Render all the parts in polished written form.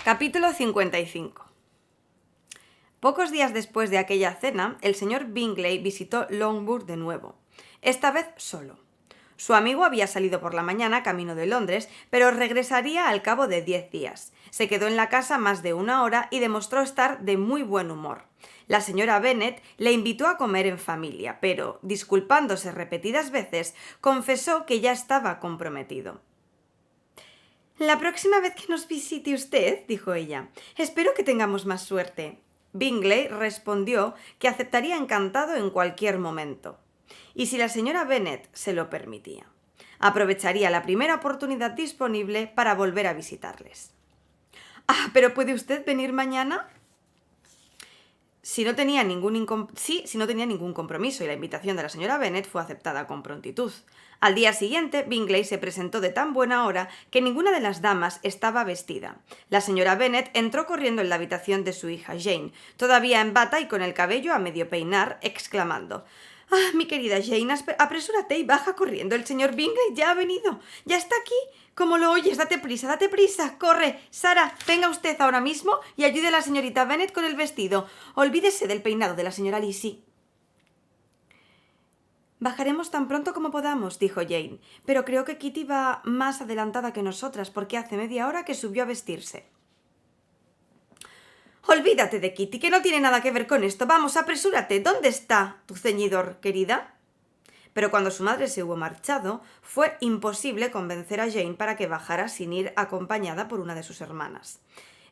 Capítulo 55. Pocos días después de aquella cena, el señor Bingley visitó Longbourn de nuevo, esta vez solo. Su amigo había salido por la mañana camino de Londres, pero regresaría al cabo de 10 días. Se quedó en la casa más de una hora y demostró estar de muy buen humor. La señora Bennet le invitó a comer en familia, pero, disculpándose repetidas veces, confesó que ya estaba comprometido. «La próxima vez que nos visite usted», dijo ella, «espero que tengamos más suerte». Bingley respondió que aceptaría encantado en cualquier momento, y si la señora Bennet se lo permitía, aprovecharía la primera oportunidad disponible para volver a visitarles. «¿Pero puede usted venir mañana?» Si no tenía ningún compromiso, y la invitación de la señora Bennet fue aceptada con prontitud. Al día siguiente, Bingley se presentó de tan buena hora que ninguna de las damas estaba vestida. La señora Bennet entró corriendo en la habitación de su hija Jane, todavía en bata y con el cabello a medio peinar, exclamando: «¡Ah, mi querida Jane, apresúrate y baja corriendo! El señor Bingley ya ha venido, ya está aquí. ¿Cómo lo oyes? Date prisa, corre. Sara, venga usted ahora mismo y ayude a la señorita Bennet con el vestido. Olvídese del peinado de la señora Lizzie». «Bajaremos tan pronto como podamos», dijo Jane, «pero creo que Kitty va más adelantada que nosotras porque hace media hora que subió a vestirse». «Olvídate de Kitty, que no tiene nada que ver con esto. Vamos, apresúrate. ¿Dónde está tu ceñidor, querida?» Pero cuando su madre se hubo marchado, fue imposible convencer a Jane para que bajara sin ir acompañada por una de sus hermanas.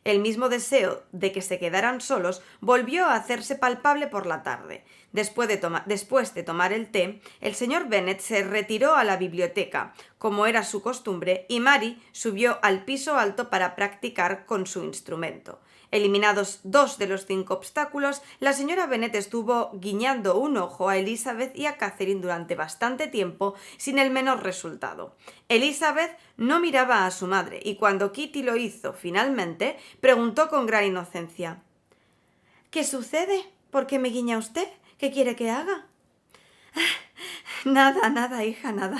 El mismo deseo de que se quedaran solos volvió a hacerse palpable por la tarde. Después de tomar el té, el señor Bennet se retiró a la biblioteca, como era su costumbre, y Mary subió al piso alto para practicar con su instrumento. Eliminados 2 de los 5 obstáculos, la señora Bennet estuvo guiñando un ojo a Elizabeth y a Catherine durante bastante tiempo sin el menor resultado. Elizabeth no miraba a su madre y cuando Kitty lo hizo finalmente, preguntó con gran inocencia: «¿Qué sucede? ¿Por qué me guiña usted? ¿Qué quiere que haga?» Nada, hija, nada.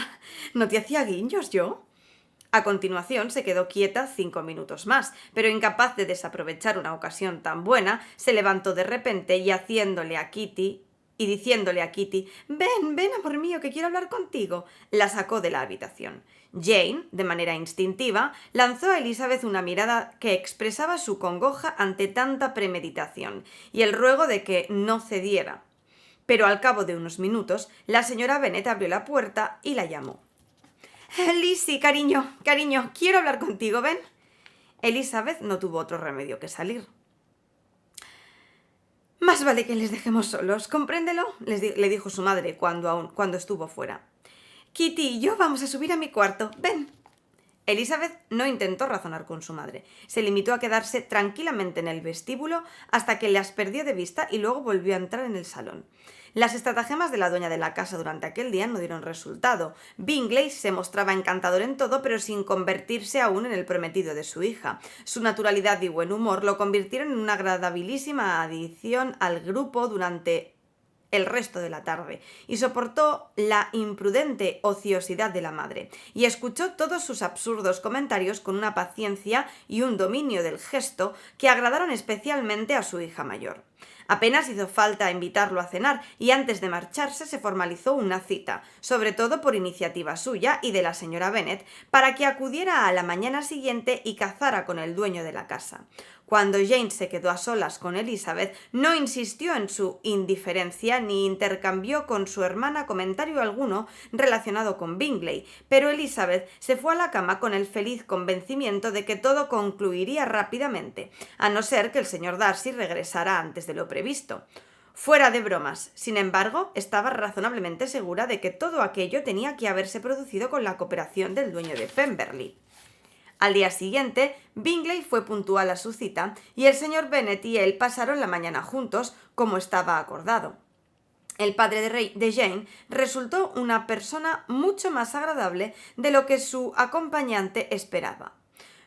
¿No te hacía guiños yo?» A continuación se quedó quieta 5 minutos más, pero incapaz de desaprovechar una ocasión tan buena, se levantó de repente y diciéndole a Kitty, «Ven, amor mío, que quiero hablar contigo», la sacó de la habitación. Jane, de manera instintiva, lanzó a Elizabeth una mirada que expresaba su congoja ante tanta premeditación y el ruego de que no cediera. Pero al cabo de unos minutos, la señora Bennet abrió la puerta y la llamó. «Lizzie, cariño, quiero hablar contigo, ven». Elizabeth no tuvo otro remedio que salir. «Más vale que les dejemos solos, ¿compréndelo?», le dijo su madre cuando estuvo fuera. «Kitty y yo vamos a subir a mi cuarto, ven». Elizabeth no intentó razonar con su madre. Se limitó a quedarse tranquilamente en el vestíbulo hasta que las perdió de vista y luego volvió a entrar en el salón. Las estratagemas de la dueña de la casa durante aquel día no dieron resultado. Bingley se mostraba encantador en todo, pero sin convertirse aún en el prometido de su hija. Su naturalidad y buen humor lo convirtieron en una agradabilísima adición al grupo durante el resto de la tarde, y soportó la imprudente ociosidad de la madre, y escuchó todos sus absurdos comentarios con una paciencia y un dominio del gesto que agradaron especialmente a su hija mayor. Apenas hizo falta invitarlo a cenar, y antes de marcharse se formalizó una cita, sobre todo por iniciativa suya y de la señora Bennet, para que acudiera a la mañana siguiente y cazara con el dueño de la casa. Cuando Jane se quedó a solas con Elizabeth, no insistió en su indiferencia ni intercambió con su hermana comentario alguno relacionado con Bingley, pero Elizabeth se fue a la cama con el feliz convencimiento de que todo concluiría rápidamente, a no ser que el señor Darcy regresara antes de lo previsto. Fuera de bromas, sin embargo, estaba razonablemente segura de que todo aquello tenía que haberse producido con la cooperación del dueño de Pemberley. Al día siguiente, Bingley fue puntual a su cita y el señor Bennet y él pasaron la mañana juntos, como estaba acordado. El padre de Jane resultó una persona mucho más agradable de lo que su acompañante esperaba.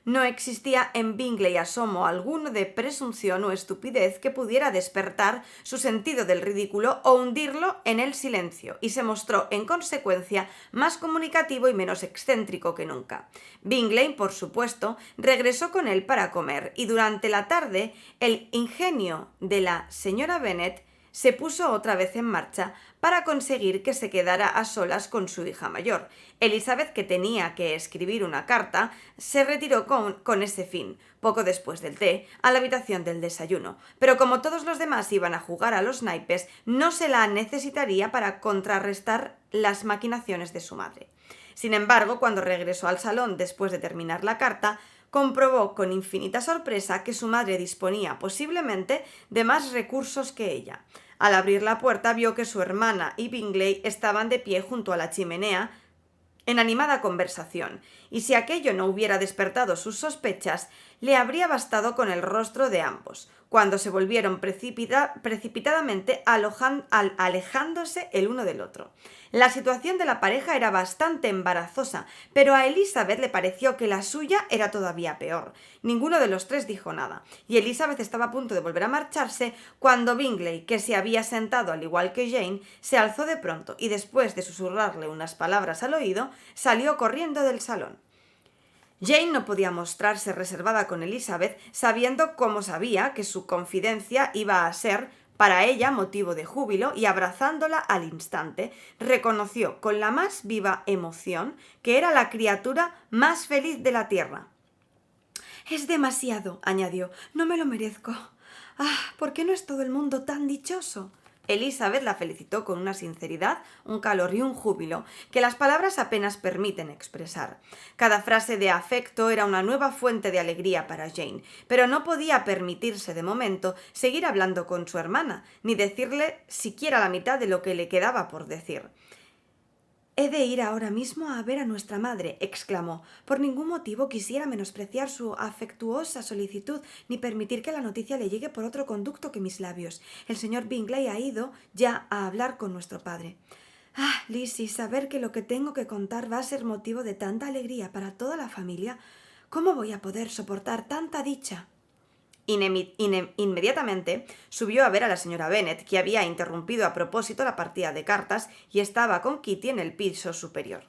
No existía en Bingley asomo alguno de presunción o estupidez que pudiera despertar su sentido del ridículo o hundirlo en el silencio, y se mostró, en consecuencia, más comunicativo y menos excéntrico que nunca. Bingley, por supuesto, regresó con él para comer, y durante la tarde el ingenio de la señora Bennet se puso otra vez en marcha para conseguir que se quedara a solas con su hija mayor. Elizabeth, que tenía que escribir una carta, se retiró con ese fin, poco después del té, a la habitación del desayuno, pero como todos los demás iban a jugar a los naipes, no se la necesitaría para contrarrestar las maquinaciones de su madre. Sin embargo, cuando regresó al salón después de terminar la carta, comprobó con infinita sorpresa que su madre disponía posiblemente de más recursos que ella. Al abrir la puerta vio que su hermana y Bingley estaban de pie junto a la chimenea en animada conversación, y si aquello no hubiera despertado sus sospechas, le habría bastado con el rostro de ambos, cuando se volvieron precipitadamente alejándose el uno del otro. La situación de la pareja era bastante embarazosa, pero a Elizabeth le pareció que la suya era todavía peor. Ninguno de los tres dijo nada, y Elizabeth estaba a punto de volver a marcharse cuando Bingley, que se había sentado al igual que Jane, se alzó de pronto y, después de susurrarle unas palabras al oído, salió corriendo del salón. Jane no podía mostrarse reservada con Elizabeth, sabiendo, como sabía, que su confidencia iba a ser para ella motivo de júbilo, y abrazándola al instante, reconoció con la más viva emoción que era la criatura más feliz de la tierra. «Es demasiado», añadió, «no me lo merezco. Ah, ¿por qué no es todo el mundo tan dichoso?» Elizabeth la felicitó con una sinceridad, un calor y un júbilo que las palabras apenas permiten expresar. Cada frase de afecto era una nueva fuente de alegría para Jane, pero no podía permitirse de momento seguir hablando con su hermana, ni decirle siquiera la mitad de lo que le quedaba por decir. «He de ir ahora mismo a ver a nuestra madre», exclamó. «Por ningún motivo quisiera menospreciar su afectuosa solicitud, ni permitir que la noticia le llegue por otro conducto que mis labios. El señor Bingley ha ido ya a hablar con nuestro padre». «Ah, Lizzie, saber que lo que tengo que contar va a ser motivo de tanta alegría para toda la familia. ¿Cómo voy a poder soportar tanta dicha?» Inmediatamente subió a ver a la señora Bennet, que había interrumpido a propósito la partida de cartas y estaba con Kitty en el piso superior.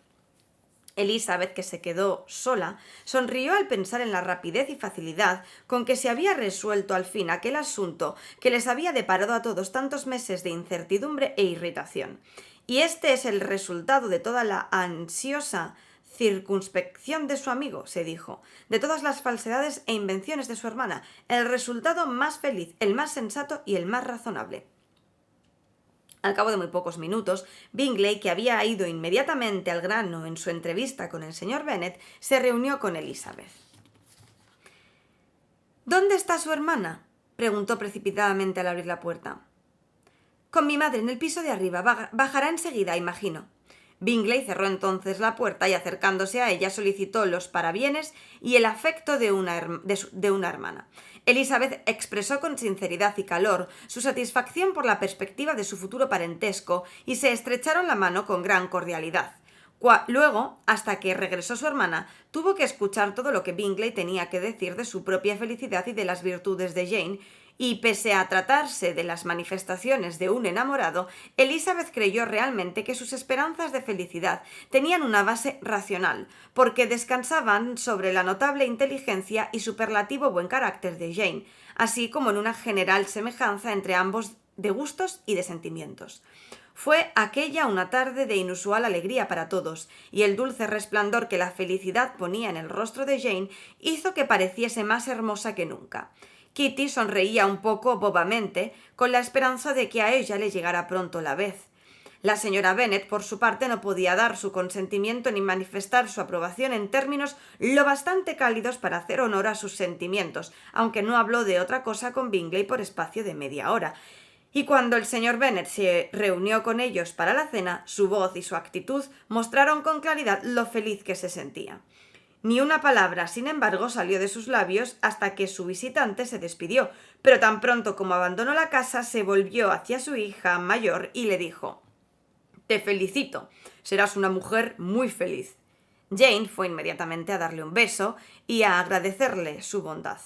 Elizabeth, que se quedó sola, sonrió al pensar en la rapidez y facilidad con que se había resuelto al fin aquel asunto que les había deparado a todos tantos meses de incertidumbre e irritación. Y este es el resultado de toda la ansiosa circunspección de su amigo, se dijo, de todas las falsedades e invenciones de su hermana, el resultado más feliz, el más sensato y el más razonable. Al cabo de muy pocos minutos, Bingley, que había ido inmediatamente al grano en su entrevista con el señor Bennet, se reunió con Elizabeth. «¿Dónde está su hermana?», preguntó precipitadamente al abrir la puerta. «Con mi madre en el piso de arriba. Bajará enseguida, imagino». Bingley cerró entonces la puerta y, acercándose a ella, solicitó los parabienes y el afecto de una hermana. Elizabeth expresó con sinceridad y calor su satisfacción por la perspectiva de su futuro parentesco y se estrecharon la mano con gran cordialidad. Luego, hasta que regresó su hermana, tuvo que escuchar todo lo que Bingley tenía que decir de su propia felicidad y de las virtudes de Jane, y pese a tratarse de las manifestaciones de un enamorado, Elizabeth creyó realmente que sus esperanzas de felicidad tenían una base racional, porque descansaban sobre la notable inteligencia y superlativo buen carácter de Jane, así como en una general semejanza entre ambos de gustos y de sentimientos. Fue aquella una tarde de inusual alegría para todos, y el dulce resplandor que la felicidad ponía en el rostro de Jane hizo que pareciese más hermosa que nunca. Kitty sonreía un poco bobamente, con la esperanza de que a ella le llegara pronto la vez. La señora Bennet, por su parte, no podía dar su consentimiento ni manifestar su aprobación en términos lo bastante cálidos para hacer honor a sus sentimientos, aunque no habló de otra cosa con Bingley por espacio de media hora. Y cuando el señor Bennet se reunió con ellos para la cena, su voz y su actitud mostraron con claridad lo feliz que se sentía. Ni una palabra, sin embargo, salió de sus labios hasta que su visitante se despidió, pero tan pronto como abandonó la casa se volvió hacia su hija mayor y le dijo: «Te felicito, serás una mujer muy feliz». Jane fue inmediatamente a darle un beso y a agradecerle su bondad.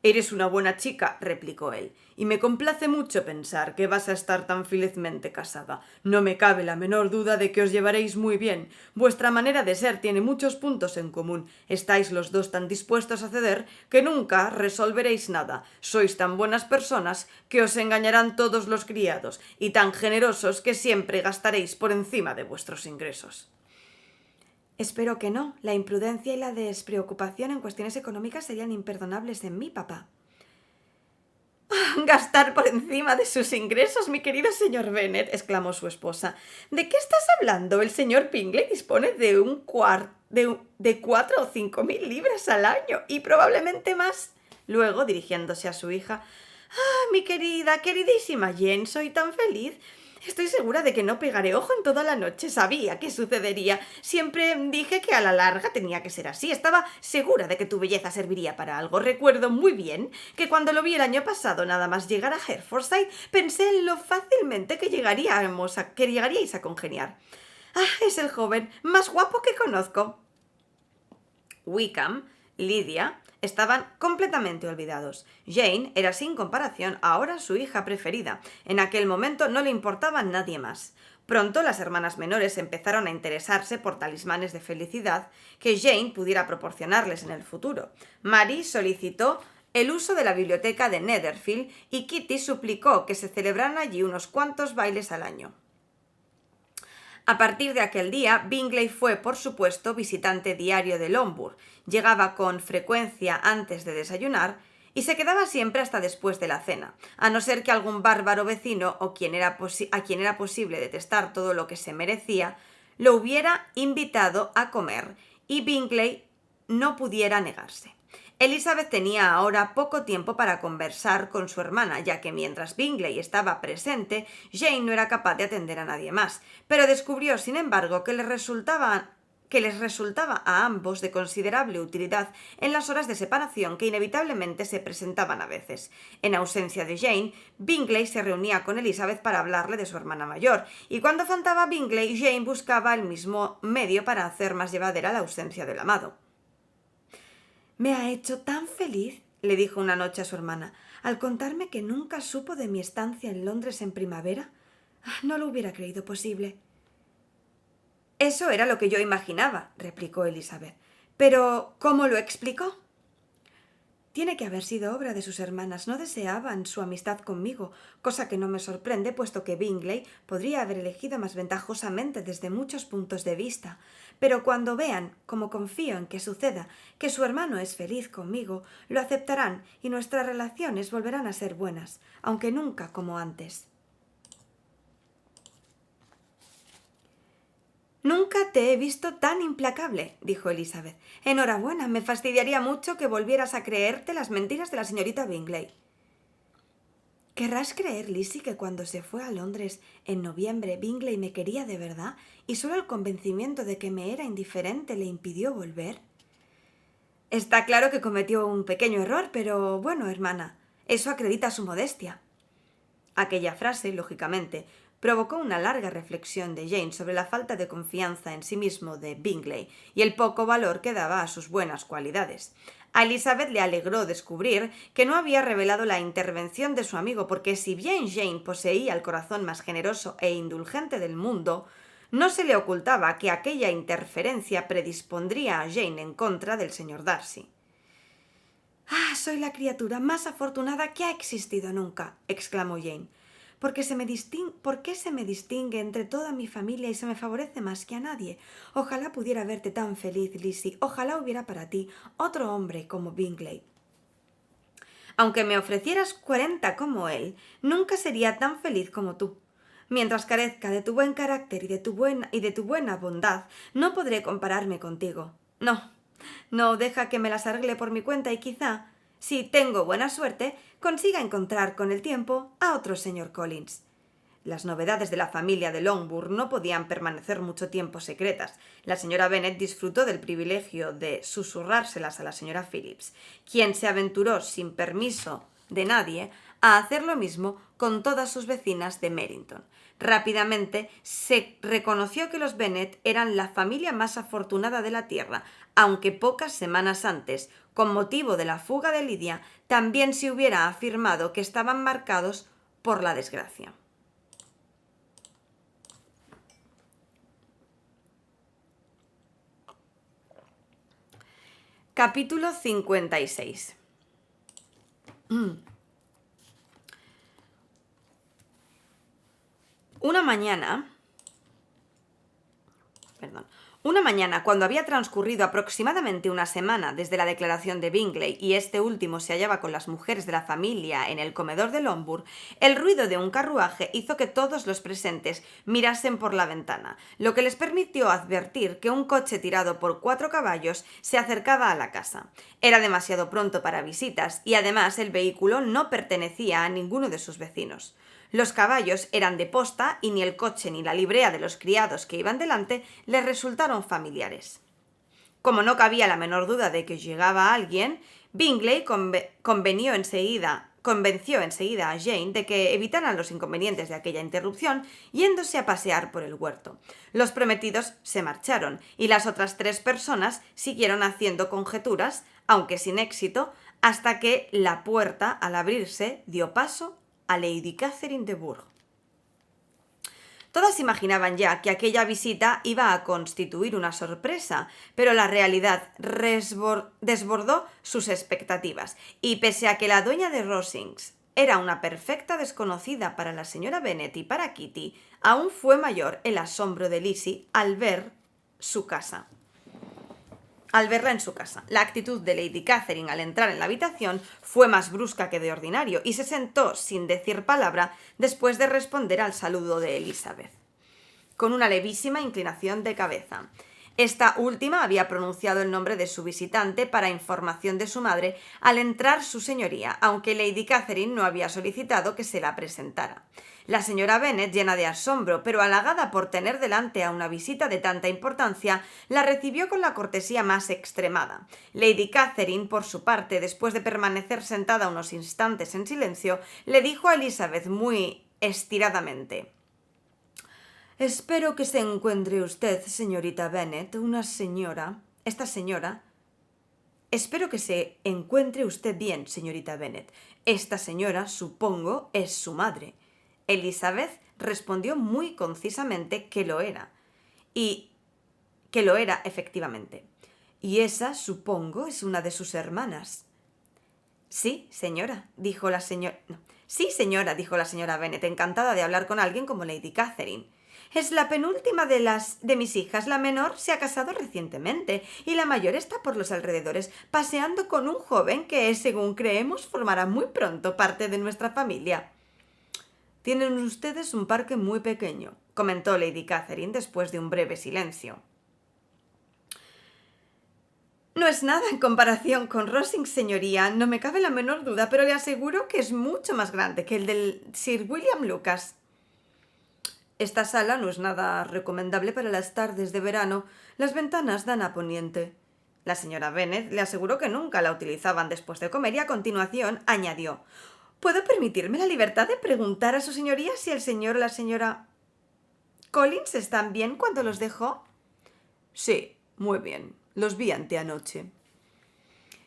«Eres una buena chica», replicó él, «y me complace mucho pensar que vas a estar tan felizmente casada. No me cabe la menor duda de que os llevaréis muy bien. Vuestra manera de ser tiene muchos puntos en común. Estáis los dos tan dispuestos a ceder que nunca resolveréis nada. Sois tan buenas personas que os engañarán todos los criados, y tan generosos que siempre gastaréis por encima de vuestros ingresos». Espero que no. La imprudencia y la despreocupación en cuestiones económicas serían imperdonables en mí, papá. «Gastar por encima de sus ingresos, mi querido señor Bennet», exclamó su esposa. «¿De qué estás hablando? El señor Bingley dispone de 4 o 5 mil libras al año, y probablemente más». Luego, dirigiéndose a su hija: «Ah, mi queridísima Jane, soy tan feliz. Estoy segura de que no pegaré ojo en toda la noche. Sabía que sucedería. Siempre dije que a la larga tenía que ser así. Estaba segura de que tu belleza serviría para algo. Recuerdo muy bien que cuando lo vi el año pasado, nada más llegar a Hertfordshire, pensé en lo fácilmente que llegaríais a congeniar. Ah, es el joven más guapo que conozco». Wickham, Lydia, estaban completamente olvidados. Jane era sin comparación ahora su hija preferida. En aquel momento no le importaba nadie más. Pronto las hermanas menores empezaron a interesarse por talismanes de felicidad que Jane pudiera proporcionarles en el futuro. Mary solicitó el uso de la biblioteca de Netherfield y Kitty suplicó que se celebraran allí unos cuantos bailes al año. A partir de aquel día, Bingley fue, por supuesto, visitante diario de Longbourn. Llegaba con frecuencia antes de desayunar y se quedaba siempre hasta después de la cena, a no ser que algún bárbaro vecino o a quien era posible detestar todo lo que se merecía, lo hubiera invitado a comer y Bingley no pudiera negarse. Elizabeth tenía ahora poco tiempo para conversar con su hermana, ya que mientras Bingley estaba presente, Jane no era capaz de atender a nadie más, pero descubrió, sin embargo, que les resultaba a ambos de considerable utilidad en las horas de separación que inevitablemente se presentaban a veces. En ausencia de Jane, Bingley se reunía con Elizabeth para hablarle de su hermana mayor, y cuando faltaba Bingley, Jane buscaba el mismo medio para hacer más llevadera la ausencia del amado. «Me ha hecho tan feliz», le dijo una noche a su hermana, «al contarme que nunca supo de mi estancia en Londres en primavera. No lo hubiera creído posible». «Eso era lo que yo imaginaba», replicó Elizabeth. «Pero, ¿cómo lo explicó?» «Tiene que haber sido obra de sus hermanas. No deseaban su amistad conmigo, cosa que no me sorprende, puesto que Bingley podría haber elegido más ventajosamente desde muchos puntos de vista. Pero cuando vean, como confío en que suceda, que su hermano es feliz conmigo, lo aceptarán y nuestras relaciones volverán a ser buenas, aunque nunca como antes». «Nunca te he visto tan implacable», dijo Elizabeth. «Enhorabuena, me fastidiaría mucho que volvieras a creerte las mentiras de la señorita Bingley». «¿Querrás creer, Lizzie, que cuando se fue a Londres en noviembre Bingley me quería de verdad y solo el convencimiento de que me era indiferente le impidió volver?» «Está claro que cometió un pequeño error, pero bueno, hermana, eso acredita su modestia». Aquella frase, lógicamente, provocó una larga reflexión de Jane sobre la falta de confianza en sí mismo de Bingley y el poco valor que daba a sus buenas cualidades. A Elizabeth le alegró descubrir que no había revelado la intervención de su amigo, porque si bien Jane poseía el corazón más generoso e indulgente del mundo, no se le ocultaba que aquella interferencia predispondría a Jane en contra del señor Darcy. «Ah, soy la criatura más afortunada que ha existido nunca», exclamó Jane. «¿Por qué se me distingue entre toda mi familia y se me favorece más que a nadie? Ojalá pudiera verte tan feliz, Lizzie. Ojalá hubiera para ti otro hombre como Bingley». «Aunque me ofrecieras 40 como él, nunca sería tan feliz como tú. Mientras carezca de tu buen carácter y de tu buena bondad, no podré compararme contigo. No, deja que me las arregle por mi cuenta y quizá, si tengo buena suerte, consiga encontrar con el tiempo a otro señor Collins». Las novedades de la familia de Longbourn no podían permanecer mucho tiempo secretas. La señora Bennet disfrutó del privilegio de susurrárselas a la señora Phillips, quien se aventuró sin permiso de nadie a hacer lo mismo con todas sus vecinas de Merrington. Rápidamente se reconoció que los Bennet eran la familia más afortunada de la tierra, aunque pocas semanas antes, con motivo de la fuga de Lydia, también se hubiera afirmado que estaban marcados por la desgracia. Capítulo 56. Una mañana, cuando había transcurrido aproximadamente una semana desde la declaración de Bingley y este último se hallaba con las mujeres de la familia en el comedor de Longbourn, el ruido de un carruaje hizo que todos los presentes mirasen por la ventana, lo que les permitió advertir que un coche tirado por 4 caballos se acercaba a la casa. Era demasiado pronto para visitas y además el vehículo no pertenecía a ninguno de sus vecinos. Los caballos eran de posta y ni el coche ni la librea de los criados que iban delante les resultaron familiares. Como no cabía la menor duda de que llegaba alguien, Bingley convenció enseguida a Jane de que evitaran los inconvenientes de aquella interrupción, yéndose a pasear por el huerto. Los prometidos se marcharon y las otras 3 personas siguieron haciendo conjeturas, aunque sin éxito, hasta que la puerta, al abrirse, dio paso a Lady Catherine de Bourgh. Todas imaginaban ya que aquella visita iba a constituir una sorpresa, pero la realidad desbordó sus expectativas, y pese a que la dueña de Rosings era una perfecta desconocida para la señora Bennet y para Kitty, aún fue mayor el asombro de Lizzie al verla en su casa. La actitud de Lady Catherine al entrar en la habitación fue más brusca que de ordinario y se sentó sin decir palabra después de responder al saludo de Elizabeth, con una levísima inclinación de cabeza. Esta última había pronunciado el nombre de su visitante para información de su madre al entrar su señoría, aunque Lady Catherine no había solicitado que se la presentara. La señora Bennet, llena de asombro, pero halagada por tener delante a una visita de tanta importancia, la recibió con la cortesía más extremada. Lady Catherine, por su parte, después de permanecer sentada unos instantes en silencio, le dijo a Elizabeth muy estiradamente: «Espero que se encuentre usted, señorita Bennet, Espero que se encuentre usted bien, señorita Bennet. Esta señora, supongo, es su madre». Elizabeth respondió muy concisamente que lo era, y que lo era efectivamente. «Y esa, supongo, es una de sus hermanas». «Sí, señora», dijo la señora Bennet, encantada de hablar con alguien como Lady Catherine. «Es la penúltima de mis hijas. La menor se ha casado recientemente y la mayor está por los alrededores paseando con un joven que, según creemos, formará muy pronto parte de nuestra familia». «Tienen ustedes un parque muy pequeño», comentó Lady Catherine después de un breve silencio. «No es nada en comparación con Rosings, señoría, no me cabe la menor duda, pero le aseguro que es mucho más grande que el del Sir William Lucas». «Esta sala no es nada recomendable para las tardes de verano. Las ventanas dan a poniente». La señora Bennet le aseguró que nunca la utilizaban después de comer y a continuación añadió: «¿Puedo permitirme la libertad de preguntar a su señoría si el señor o la señora Collins están bien cuando los dejó?» «Sí, muy bien. Los vi anteanoche».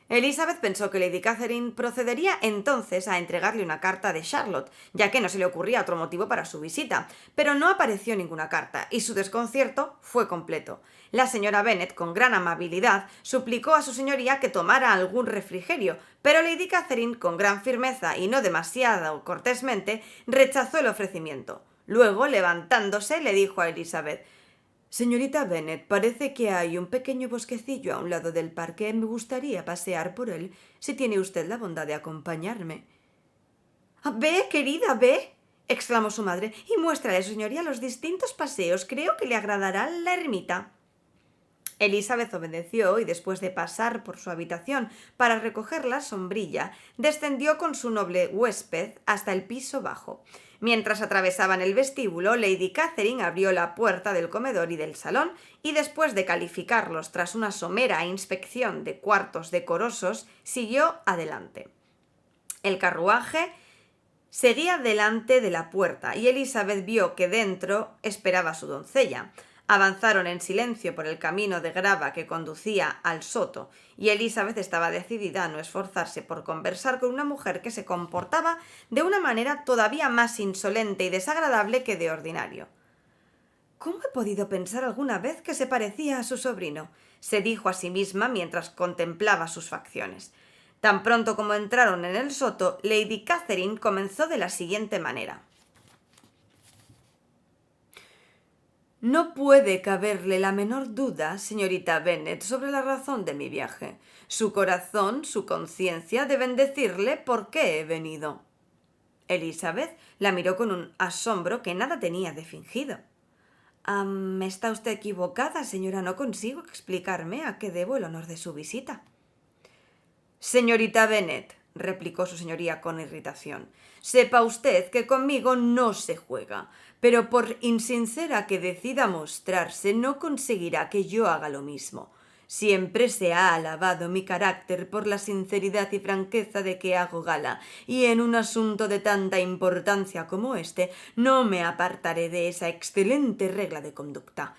Elizabeth pensó que Lady Catherine procedería entonces a entregarle una carta de Charlotte, ya que no se le ocurría otro motivo para su visita, pero no apareció ninguna carta, y su desconcierto fue completo. La señora Bennet, con gran amabilidad, suplicó a su señoría que tomara algún refrigerio, pero Lady Catherine, con gran firmeza y no demasiado cortésmente, rechazó el ofrecimiento. Luego, levantándose, le dijo a Elizabeth: «Señorita Bennet, parece que hay un pequeño bosquecillo a un lado del parque. Me gustaría pasear por él, si tiene usted la bondad de acompañarme». «Ve, querida, ve», exclamó su madre, «y muéstrale a su señoría los distintos paseos. Creo que le agradará la ermita». Elizabeth obedeció y, después de pasar por su habitación para recoger la sombrilla, descendió con su noble huésped hasta el piso bajo. Mientras atravesaban el vestíbulo, Lady Catherine abrió la puerta del comedor y del salón y, después de calificarlos tras una somera inspección de cuartos decorosos, siguió adelante. El carruaje Seguía delante de la puerta y Elizabeth vio que dentro esperaba su doncella. Avanzaron en silencio por el camino de grava que conducía al soto, y Elizabeth estaba decidida a no esforzarse por conversar con una mujer que se comportaba de una manera todavía más insolente y desagradable que de ordinario. «¿Cómo he podido pensar alguna vez que se parecía a su sobrino?», se dijo a sí misma mientras contemplaba sus facciones. Tan pronto como entraron en el soto, Lady Catherine comenzó de la siguiente manera. «No puede caberle la menor duda, señorita Bennet, sobre la razón de mi viaje. Su corazón, su conciencia deben decirle por qué he venido». Elizabeth la miró con un asombro que nada tenía de fingido. «Está usted equivocada, señora. No consigo explicarme a qué debo el honor de su visita». «Señorita Bennet», replicó su señoría con irritación, «sepa usted que conmigo no se juega, pero por insincera que decida mostrarse, no conseguirá que yo haga lo mismo. Siempre se ha alabado mi carácter por la sinceridad y franqueza de que hago gala, y en un asunto de tanta importancia como este, no me apartaré de esa excelente regla de conducta.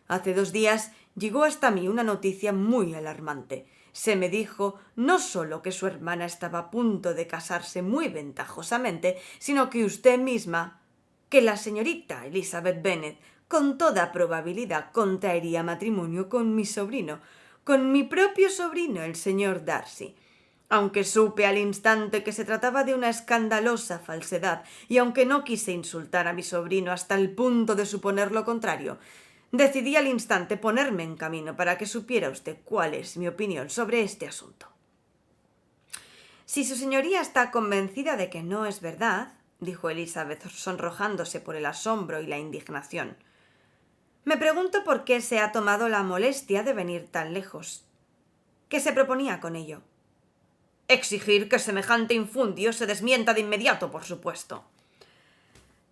Hace 2 días llegó hasta mí una noticia muy alarmante. Se me dijo no solo que su hermana estaba a punto de casarse muy ventajosamente, sino que usted misma, que la señorita Elizabeth Bennet, con toda probabilidad contraería matrimonio con mi sobrino, con mi propio sobrino, el señor Darcy. Aunque supe al instante que se trataba de una escandalosa falsedad, y aunque no quise insultar a mi sobrino hasta el punto de suponer lo contrario, decidí al instante ponerme en camino para que supiera usted cuál es mi opinión sobre este asunto». «Si su señoría está convencida de que no es verdad», dijo Elizabeth, sonrojándose por el asombro y la indignación, «me pregunto por qué se ha tomado la molestia de venir tan lejos. ¿Qué se proponía con ello?». «Exigir que semejante infundio se desmienta de inmediato, por supuesto».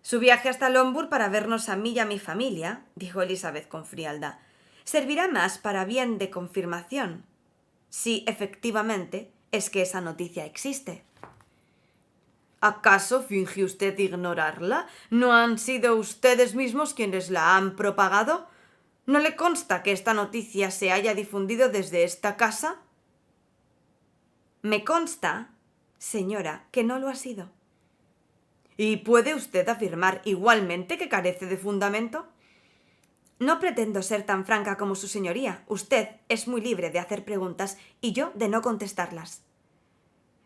«Su viaje hasta Longbourn para vernos a mí y a mi familia», dijo Elizabeth con frialdad, «servirá más para bien de confirmación, si efectivamente es que esa noticia existe». «¿Acaso finge usted ignorarla? ¿No han sido ustedes mismos quienes la han propagado? ¿No le consta que esta noticia se haya difundido desde esta casa?». «Me consta, señora, que no lo ha sido». «¿Y puede usted afirmar igualmente que carece de fundamento?». «No pretendo ser tan franca como su señoría. Usted es muy libre de hacer preguntas y yo de no contestarlas».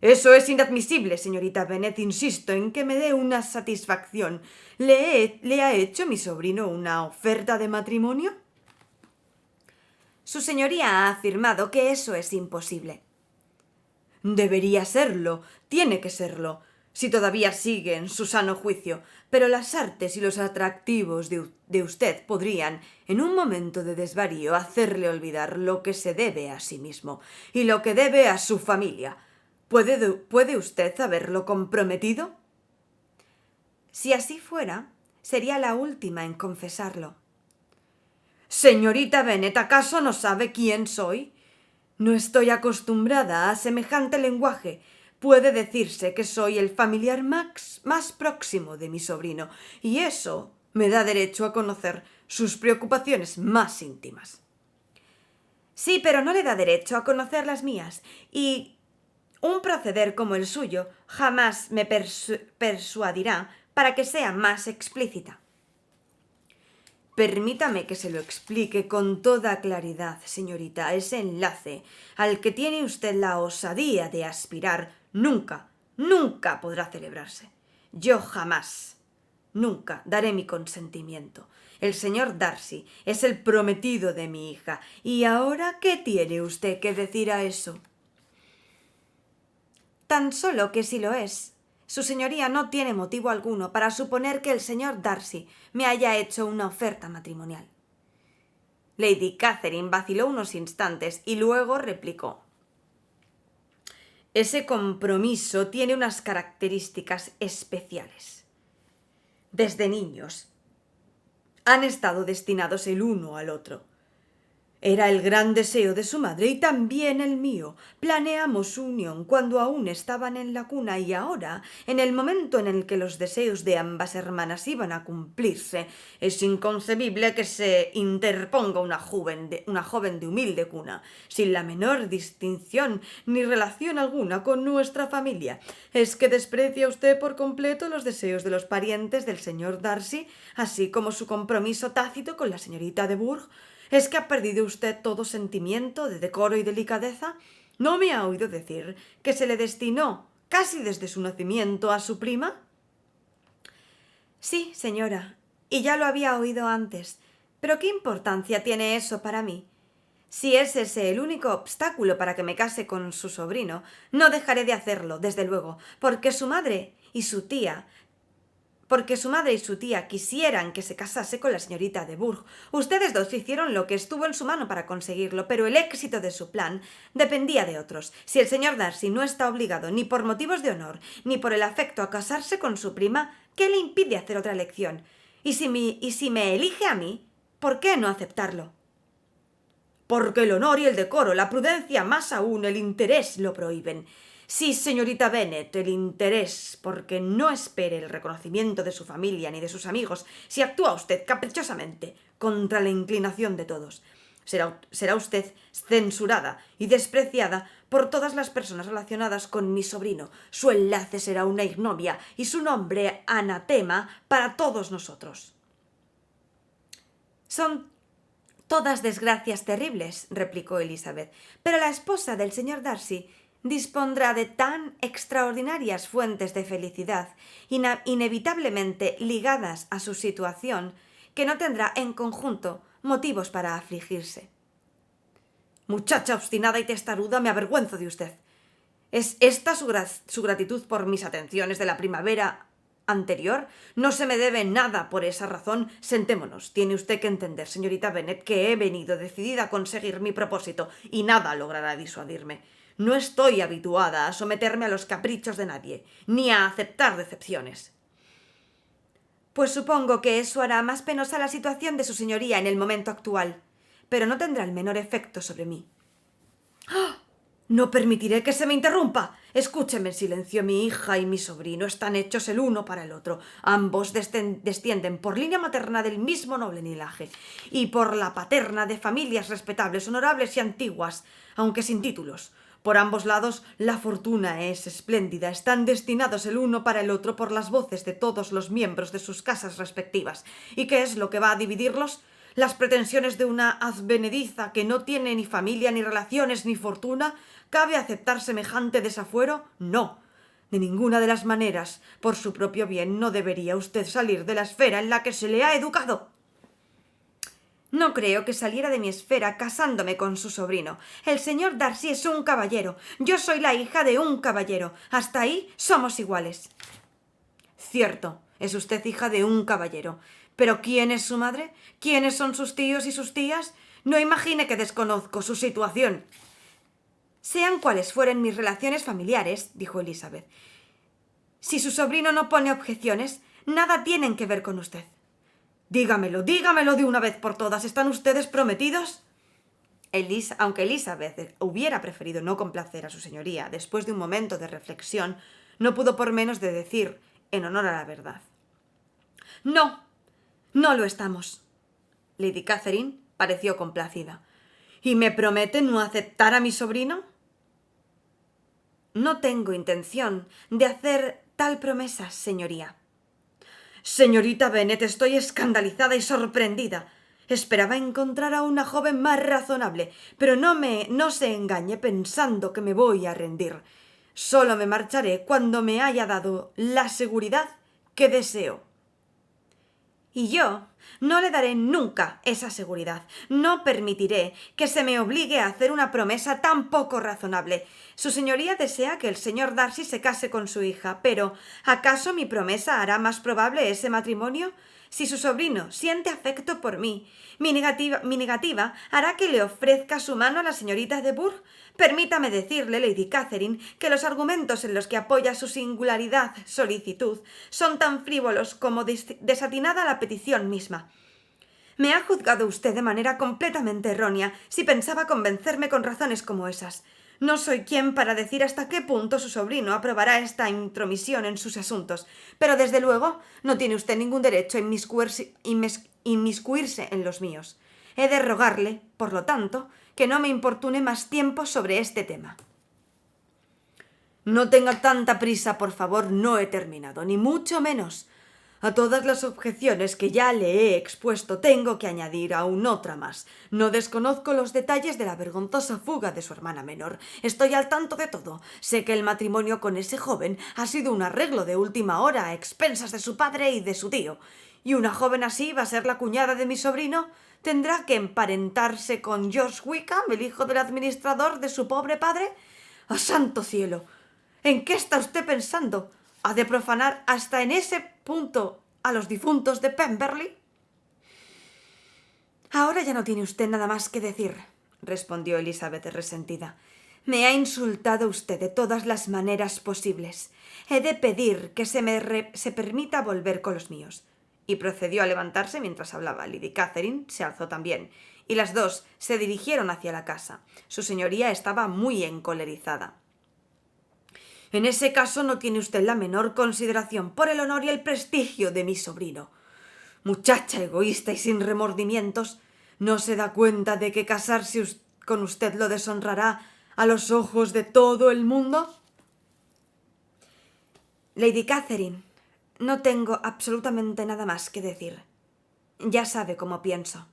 «Eso es inadmisible, señorita Bennet. Insisto en que me dé una satisfacción. ¿Le ha hecho mi sobrino una oferta de matrimonio?». «Su señoría ha afirmado que eso es imposible». «Debería serlo. Tiene que serlo, si todavía sigue en su sano juicio, pero las artes y los atractivos de usted podrían, en un momento de desvarío, hacerle olvidar lo que se debe a sí mismo y lo que debe a su familia. ¿Puede usted haberlo comprometido?». «Si así fuera, sería la última en confesarlo». «Señorita Bennet, ¿acaso no sabe quién soy? No estoy acostumbrada a semejante lenguaje. Puede decirse que soy el familiar más próximo de mi sobrino, y eso me da derecho a conocer sus preocupaciones más íntimas». «Sí, pero no le da derecho a conocer las mías, y un proceder como el suyo jamás me persuadirá para que sea más explícita». «Permítame que se lo explique con toda claridad, señorita. Ese enlace al que tiene usted la osadía de aspirar nunca podrá celebrarse. Yo jamás, nunca daré mi consentimiento. El señor Darcy es el prometido de mi hija. ¿Y ahora qué tiene usted que decir a eso?». «Tan solo que si lo es, su señoría no tiene motivo alguno para suponer que el señor Darcy me haya hecho una oferta matrimonial». Lady Catherine vaciló unos instantes y luego replicó: «Ese compromiso tiene unas características especiales. Desde niños han estado destinados el uno al otro. Era el gran deseo de su madre y también el mío. Planeamos su unión cuando aún estaban en la cuna y ahora, en el momento en el que los deseos de ambas hermanas iban a cumplirse, es inconcebible que se interponga una joven de humilde cuna, sin la menor distinción ni relación alguna con nuestra familia. ¿Es que desprecia usted por completo los deseos de los parientes del señor Darcy, así como su compromiso tácito con la señorita de Bourgh? ¿Es que ha perdido usted todo sentimiento de decoro y delicadeza? ¿No me ha oído decir que se le destinó, casi desde su nacimiento, a su prima? Sí, señora, y ya lo había oído antes. Pero ¿qué importancia tiene eso para mí? Si es ese el único obstáculo para que me case con su sobrino, no dejaré de hacerlo, desde luego, porque su madre y su tía quisieran que se casase con la señorita de Bourgh. Ustedes dos hicieron lo que estuvo en su mano para conseguirlo, pero el éxito de su plan dependía de otros. Si el señor Darcy no está obligado ni por motivos de honor ni por el afecto a casarse con su prima, ¿qué le impide hacer otra elección? Y si me elige a mí, ¿por qué no aceptarlo? Porque el honor y el decoro, la prudencia, más aún el interés lo prohíben. Sí, señorita Bennet, el interés, porque no espere el reconocimiento de su familia ni de sus amigos si actúa usted caprichosamente contra la inclinación de todos. Será usted censurada y despreciada por todas las personas relacionadas con mi sobrino. Su enlace será una ignominia y su nombre anatema para todos nosotros. Son todas desgracias terribles, replicó Elizabeth, pero la esposa del señor Darcy dispondrá de tan extraordinarias fuentes de felicidad, inevitablemente ligadas a su situación, que no tendrá en conjunto motivos para afligirse. Muchacha obstinada y testaruda, me avergüenzo de usted. ¿Es esta su gratitud por mis atenciones de la primavera anterior? No se me debe nada por esa razón. Sentémonos. Tiene usted que entender, señorita Bennet, que he venido decidida a conseguir mi propósito y nada logrará disuadirme. No estoy habituada a someterme a los caprichos de nadie, ni a aceptar decepciones. Pues supongo que eso hará más penosa la situación de su señoría en el momento actual, pero no tendrá el menor efecto sobre mí. ¡Ah! No permitiré que se me interrumpa. Escúcheme en silencio. Mi hija y mi sobrino están hechos el uno para el otro. Ambos descienden por línea materna del mismo noble linaje y por la paterna de familias respetables, honorables y antiguas, aunque sin títulos. Por ambos lados la fortuna es espléndida. Están destinados el uno para el otro por las voces de todos los miembros de sus casas respectivas. ¿Y qué es lo que va a dividirlos? ¿Las pretensiones de una advenediza que no tiene ni familia, ni relaciones, ni fortuna? ¿Cabe aceptar semejante desafuero? No. De ninguna de las maneras. Por su propio bien no debería usted salir de la esfera en la que se le ha educado. No creo que saliera de mi esfera casándome con su sobrino. El señor Darcy es un caballero. Yo soy la hija de un caballero. Hasta ahí somos iguales. Cierto, es usted hija de un caballero. ¿Pero quién es su madre? ¿Quiénes son sus tíos y sus tías? No imagine que desconozco su situación. Sean cuales fueren mis relaciones familiares, dijo Elizabeth. Si su sobrino no pone objeciones, nada tienen que ver con usted. Dígamelo de una vez por todas. ¿Están ustedes prometidos? Aunque Elizabeth hubiera preferido no complacer a su señoría, después de un momento de reflexión, no pudo por menos de decir, en honor a la verdad: No, no lo estamos. Lady Catherine pareció complacida. ¿Y me promete no aceptar a mi sobrino? No tengo intención de hacer tal promesa, señoría. Señorita Bennet, estoy escandalizada y sorprendida. Esperaba encontrar a una joven más razonable, pero no se engañe pensando que me voy a rendir. Solo me marcharé cuando me haya dado la seguridad que deseo. Y yo no le daré nunca esa seguridad. No permitiré que se me obligue a hacer una promesa tan poco razonable. Su señoría desea que el señor Darcy se case con su hija, pero ¿acaso mi promesa hará más probable ese matrimonio? Si su sobrino siente afecto por mí, mi negativa hará que le ofrezca su mano a la señorita de Bourgh. Permítame decirle, Lady Catherine, que los argumentos en los que apoya su solicitud son tan frívolos como desatinada la petición misma. Me ha juzgado usted de manera completamente errónea si pensaba convencerme con razones como esas. No soy quien para decir hasta qué punto su sobrino aprobará esta intromisión en sus asuntos, pero desde luego no tiene usted ningún derecho a inmiscuirse en los míos. He de rogarle, por lo tanto, que no me importune más tiempo sobre este tema. No tenga tanta prisa, por favor, no he terminado, ni mucho menos. A todas las objeciones que ya le he expuesto tengo que añadir aún otra más. No desconozco los detalles de la vergonzosa fuga de su hermana menor. Estoy al tanto de todo. Sé que el matrimonio con ese joven ha sido un arreglo de última hora a expensas de su padre y de su tío. ¿Y una joven así va a ser la cuñada de mi sobrino? ¿Tendrá que emparentarse con George Wickham, el hijo del administrador de su pobre padre? ¡Ah, santo cielo! ¿En qué está usted pensando? ¿Ha de profanar hasta en ese punto a los difuntos de Pemberley? Ahora ya no tiene usted nada más que decir, respondió Elizabeth resentida. Me ha insultado usted de todas las maneras posibles. He de pedir que se permita volver con los míos. Y procedió a levantarse mientras hablaba. Lady Catherine se alzó también, y las dos se dirigieron hacia la casa. Su señoría estaba muy encolerizada. En ese caso no tiene usted la menor consideración por el honor y el prestigio de mi sobrino. Muchacha egoísta y sin remordimientos, ¿no se da cuenta de que casarse con usted lo deshonrará a los ojos de todo el mundo? Lady Catherine, no tengo absolutamente nada más que decir. Ya sabe cómo pienso.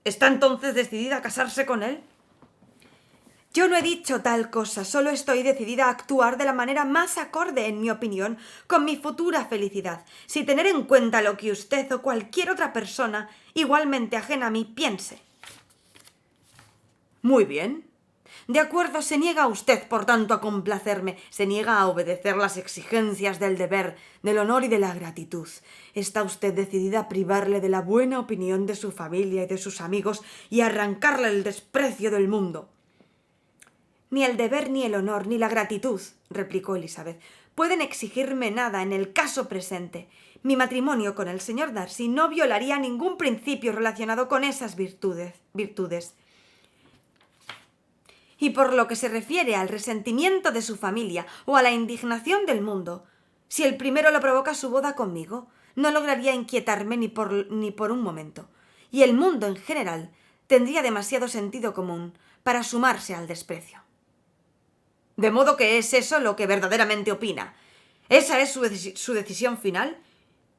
¿Está entonces decidida a casarse con él? Yo no he dicho tal cosa, solo estoy decidida a actuar de la manera más acorde, en mi opinión, con mi futura felicidad, sin tener en cuenta lo que usted o cualquier otra persona, igualmente ajena a mí, piense. Muy bien. De acuerdo, se niega usted, por tanto, a complacerme, se niega a obedecer las exigencias del deber, del honor y de la gratitud. Está usted decidida a privarle de la buena opinión de su familia y de sus amigos y a arrancarle el desprecio del mundo. Ni el deber, ni el honor, ni la gratitud, replicó Elizabeth, pueden exigirme nada en el caso presente. Mi matrimonio con el señor Darcy no violaría ningún principio relacionado con esas virtudes. Y por lo que se refiere al resentimiento de su familia o a la indignación del mundo, si el primero lo provoca su boda conmigo, no lograría inquietarme ni por un momento. Y el mundo en general tendría demasiado sentido común para sumarse al desprecio. ¿De modo que es eso lo que verdaderamente opina? ¿Esa es su decisión final?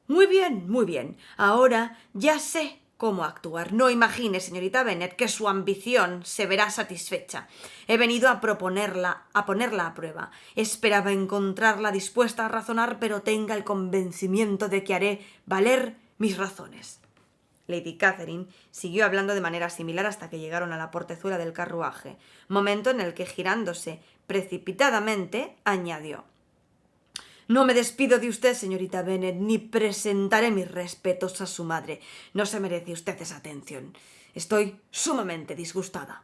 Muy bien, muy bien. Ahora ya sé cómo actuar. No imagine, señorita Bennet, que su ambición se verá satisfecha. He venido a ponerla a prueba. Esperaba encontrarla dispuesta a razonar, pero tenga el convencimiento de que haré valer mis razones. Lady Catherine siguió hablando de manera similar hasta que llegaron a la portezuela del carruaje, momento en el que, girándose precipitadamente, añadió: «No me despido de usted, señorita Bennet, ni presentaré mis respetos a su madre. No se merece usted esa atención. Estoy sumamente disgustada».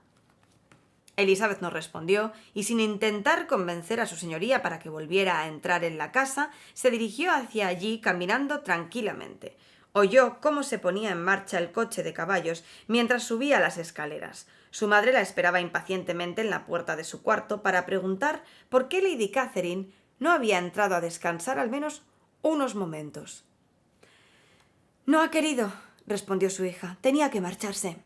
Elizabeth no respondió y, sin intentar convencer a su señoría para que volviera a entrar en la casa, se dirigió hacia allí caminando tranquilamente. Oyó cómo se ponía en marcha el coche de caballos mientras subía las escaleras. Su madre la esperaba impacientemente en la puerta de su cuarto para preguntar por qué Lady Catherine no había entrado a descansar al menos unos momentos. «No ha querido», respondió su hija. «Tenía que marcharse».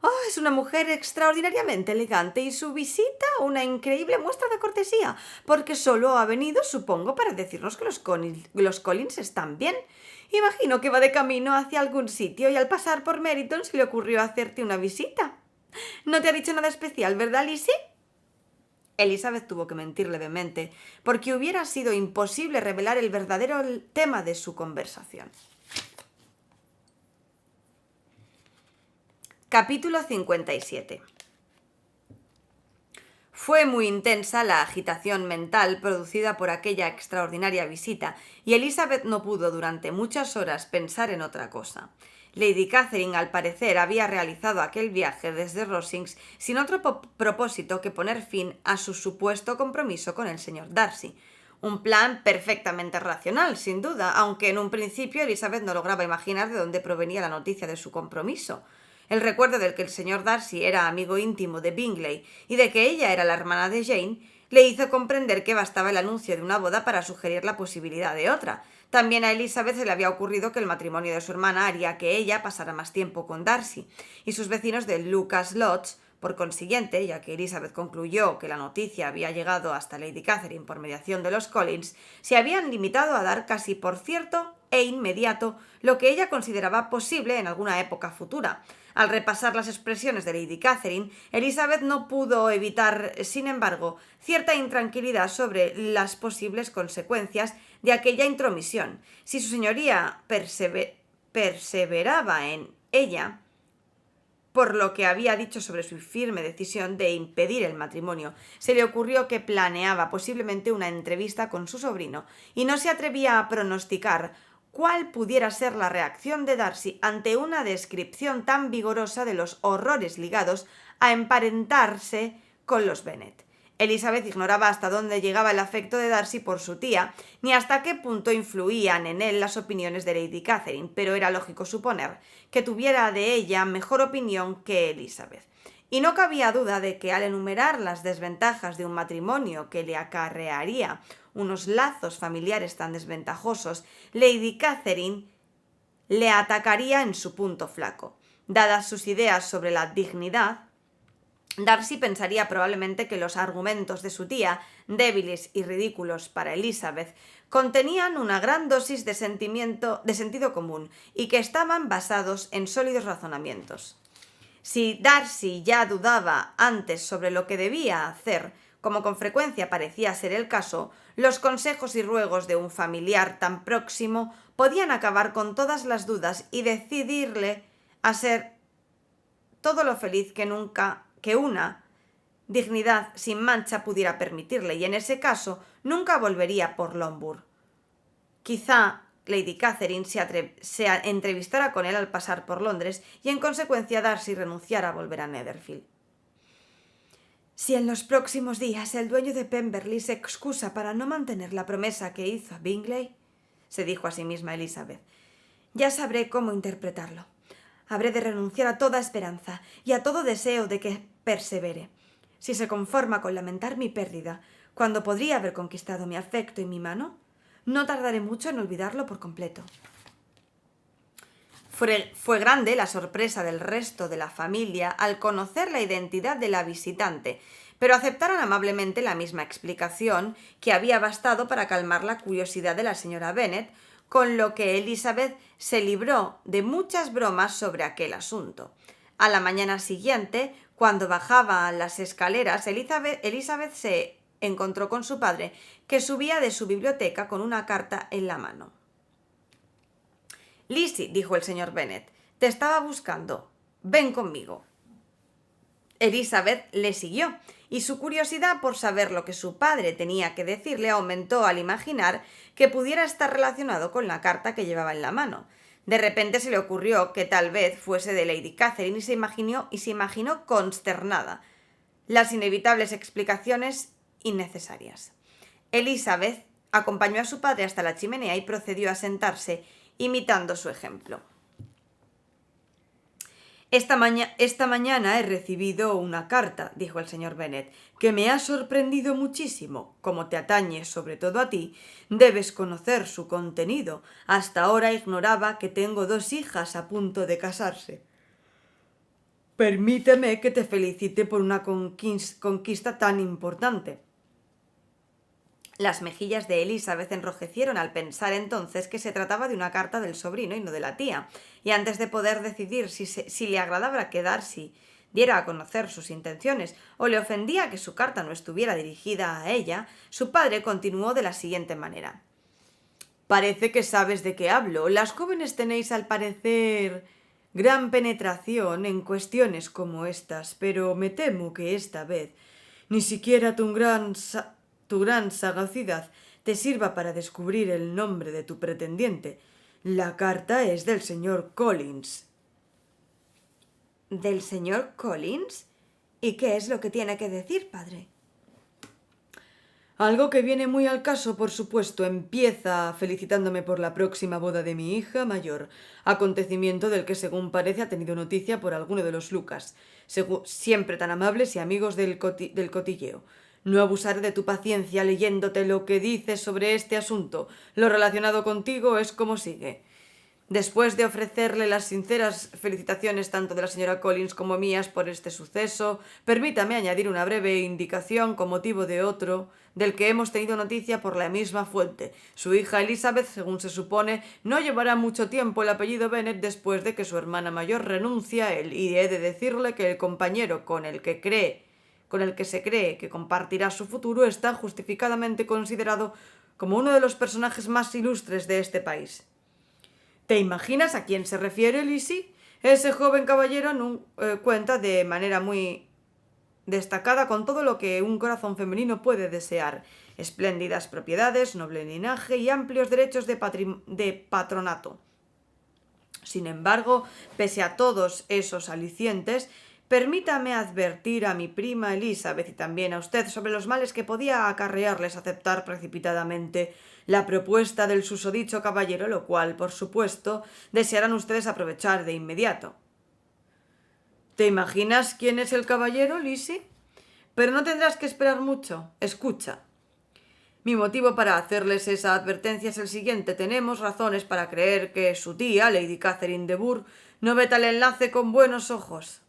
«Oh, es una mujer extraordinariamente elegante y su visita una increíble muestra de cortesía, porque solo ha venido, supongo, para decirnos que los Collins están bien. Imagino que va de camino hacia algún sitio y al pasar por Meryton se le ocurrió hacerte una visita. No te ha dicho nada especial, ¿verdad, Lizzie?» Elizabeth tuvo que mentir levemente, porque hubiera sido imposible revelar el verdadero tema de su conversación. Capítulo 57. Fue muy intensa la agitación mental producida por aquella extraordinaria visita, y Elizabeth no pudo durante muchas horas pensar en otra cosa. Lady Catherine, al parecer, había realizado aquel viaje desde Rosings sin otro propósito que poner fin a su supuesto compromiso con el señor Darcy. Un plan perfectamente racional, sin duda, aunque en un principio Elizabeth no lograba imaginar de dónde provenía la noticia de su compromiso. El recuerdo del que el señor Darcy era amigo íntimo de Bingley y de que ella era la hermana de Jane le hizo comprender que bastaba el anuncio de una boda para sugerir la posibilidad de otra. También a Elizabeth se le había ocurrido que el matrimonio de su hermana haría que ella pasara más tiempo con Darcy, y sus vecinos de Lucas Lodge, por consiguiente, ya que Elizabeth concluyó que la noticia había llegado hasta Lady Catherine por mediación de los Collins, se habían limitado a dar casi por cierto e inmediato lo que ella consideraba posible en alguna época futura. Al repasar las expresiones de Lady Catherine, Elizabeth no pudo evitar, sin embargo, cierta intranquilidad sobre las posibles consecuencias de aquella intromisión. Si su señoría perseveraba en ella, por lo que había dicho sobre su firme decisión de impedir el matrimonio, se le ocurrió que planeaba posiblemente una entrevista con su sobrino, y no se atrevía a pronosticar cuál pudiera ser la reacción de Darcy ante una descripción tan vigorosa de los horrores ligados a emparentarse con los Bennet. Elizabeth ignoraba hasta dónde llegaba el afecto de Darcy por su tía, ni hasta qué punto influían en él las opiniones de Lady Catherine, pero era lógico suponer que tuviera de ella mejor opinión que Elizabeth. Y no cabía duda de que al enumerar las desventajas de un matrimonio que le acarrearía unos lazos familiares tan desventajosos, Lady Catherine le atacaría en su punto flaco. Dadas sus ideas sobre la dignidad, Darcy pensaría probablemente que los argumentos de su tía, débiles y ridículos para Elizabeth, contenían una gran dosis de sentido común y que estaban basados en sólidos razonamientos. Si Darcy ya dudaba antes sobre lo que debía hacer, como con frecuencia parecía ser el caso, los consejos y ruegos de un familiar tan próximo podían acabar con todas las dudas y decidirle a ser todo lo feliz que una dignidad sin mancha pudiera permitirle, y en ese caso nunca volvería por Longbourn. Quizá Lady Catherine se entrevistara con él al pasar por Londres y en consecuencia Darcy renunciara a volver a Netherfield. Si en los próximos días el dueño de Pemberley se excusa para no mantener la promesa que hizo a Bingley, se dijo a sí misma Elizabeth, ya sabré cómo interpretarlo. Habré de renunciar a toda esperanza y a todo deseo de que persevere. Si se conforma con lamentar mi pérdida, cuando podría haber conquistado mi afecto y mi mano, no tardaré mucho en olvidarlo por completo. Fue grande la sorpresa del resto de la familia al conocer la identidad de la visitante, pero aceptaron amablemente la misma explicación, que había bastado para calmar la curiosidad de la señora Bennet, con lo que Elizabeth se libró de muchas bromas sobre aquel asunto. A la mañana siguiente, cuando bajaba las escaleras, Elizabeth se encontró con su padre, que subía de su biblioteca con una carta en la mano. «Lizzie», dijo el señor Bennet, «te estaba buscando. Ven conmigo». Elizabeth le siguió, y su curiosidad por saber lo que su padre tenía que decirle aumentó al imaginar que pudiera estar relacionado con la carta que llevaba en la mano. De repente se le ocurrió que tal vez fuese de Lady Catherine y se imaginó consternada las inevitables explicaciones innecesarias. Elizabeth acompañó a su padre hasta la chimenea y procedió a sentarse, imitando su ejemplo. Esta mañana he recibido una carta, dijo el señor Bennet, que me ha sorprendido muchísimo. Como te atañe sobre todo a ti, debes conocer su contenido. Hasta ahora ignoraba que tengo 2 hijas a punto de casarse. Permíteme que te felicite por una conquista tan importante. Las mejillas de Elizabeth enrojecieron al pensar entonces que se trataba de una carta del sobrino y no de la tía, y antes de poder decidir si le agradaba que Darcy diera a conocer sus intenciones o le ofendía que su carta no estuviera dirigida a ella, su padre continuó de la siguiente manera. «Parece que sabes de qué hablo. Las jóvenes tenéis, al parecer, gran penetración en cuestiones como estas, pero me temo que esta vez ni siquiera tu gran sagacidad te sirva para descubrir el nombre de tu pretendiente. La carta es del señor Collins». ¿Del señor Collins? ¿Y qué es lo que tiene que decir, padre? Algo que viene muy al caso, por supuesto, empieza felicitándome por la próxima boda de mi hija mayor, acontecimiento del que según parece ha tenido noticia por alguno de los Lucas, siempre tan amables y amigos del cotilleo. No abusaré de tu paciencia leyéndote lo que dices sobre este asunto. Lo relacionado contigo es como sigue. Después de ofrecerle las sinceras felicitaciones tanto de la señora Collins como mías por este suceso, permítame añadir una breve indicación con motivo de otro, del que hemos tenido noticia por la misma fuente. Su hija Elizabeth, según se supone, no llevará mucho tiempo el apellido Bennet después de que su hermana mayor renuncie a él, y he de decirle que el compañero con el que se cree que compartirá su futuro está justificadamente considerado como uno de los personajes más ilustres de este país. ¿Te imaginas a quién se refiere, Lizzie? Ese joven caballero cuenta de manera muy destacada con todo lo que un corazón femenino puede desear: espléndidas propiedades, noble linaje y amplios derechos de patronato. Sin embargo, pese a todos esos alicientes, permítame advertir a mi prima Elizabeth y también a usted sobre los males que podía acarrearles aceptar precipitadamente la propuesta del susodicho caballero, lo cual, por supuesto, desearán ustedes aprovechar de inmediato. ¿Te imaginas quién es el caballero, Lizzie? Pero no tendrás que esperar mucho. Escucha. Mi motivo para hacerles esa advertencia es el siguiente. Tenemos razones para creer que su tía, Lady Catherine de Bourgh, no ve tal enlace con buenos ojos.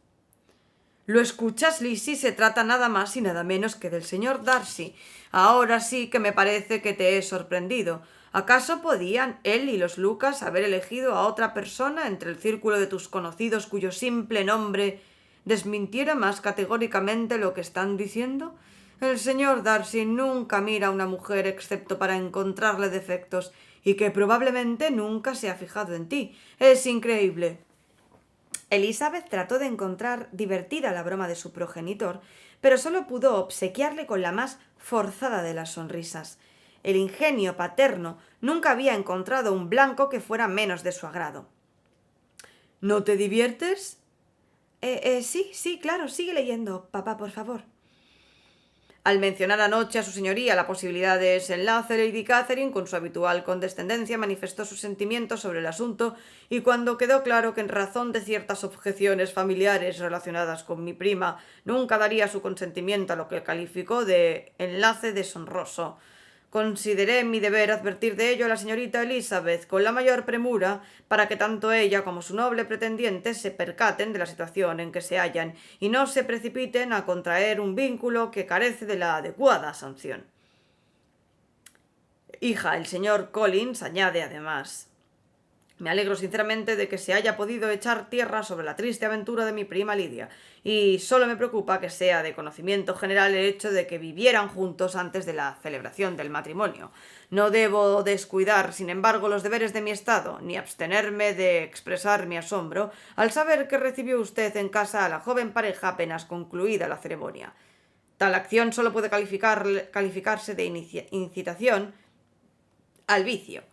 ¿Lo escuchas, Lizzie? Se trata nada más y nada menos que del señor Darcy. Ahora sí que me parece que te he sorprendido. ¿Acaso podían él y los Lucas haber elegido a otra persona entre el círculo de tus conocidos cuyo simple nombre desmintiera más categóricamente lo que están diciendo? El señor Darcy nunca mira a una mujer excepto para encontrarle defectos, y que probablemente nunca se ha fijado en ti. Es increíble. Elizabeth trató de encontrar divertida la broma de su progenitor, pero solo pudo obsequiarle con la más forzada de las sonrisas. El ingenio paterno nunca había encontrado un blanco que fuera menos de su agrado. ¿No te diviertes? Sí, claro, sigue leyendo, papá, por favor. Al mencionar anoche a su señoría la posibilidad de ese enlace, Lady Catherine, con su habitual condescendencia, manifestó sus sentimientos sobre el asunto, y cuando quedó claro que en razón de ciertas objeciones familiares relacionadas con mi prima nunca daría su consentimiento a lo que calificó de enlace deshonroso, consideré mi deber advertir de ello a la señorita Elizabeth con la mayor premura, para que tanto ella como su noble pretendiente se percaten de la situación en que se hallan y no se precipiten a contraer un vínculo que carece de la adecuada sanción. Hija, el señor Collins añade además: me alegro sinceramente de que se haya podido echar tierra sobre la triste aventura de mi prima Lidia, y solo me preocupa que sea de conocimiento general el hecho de que vivieran juntos antes de la celebración del matrimonio. No debo descuidar, sin embargo, los deberes de mi estado, ni abstenerme de expresar mi asombro al saber que recibió usted en casa a la joven pareja apenas concluida la ceremonia. Tal acción solo puede calificarse de incitación al vicio.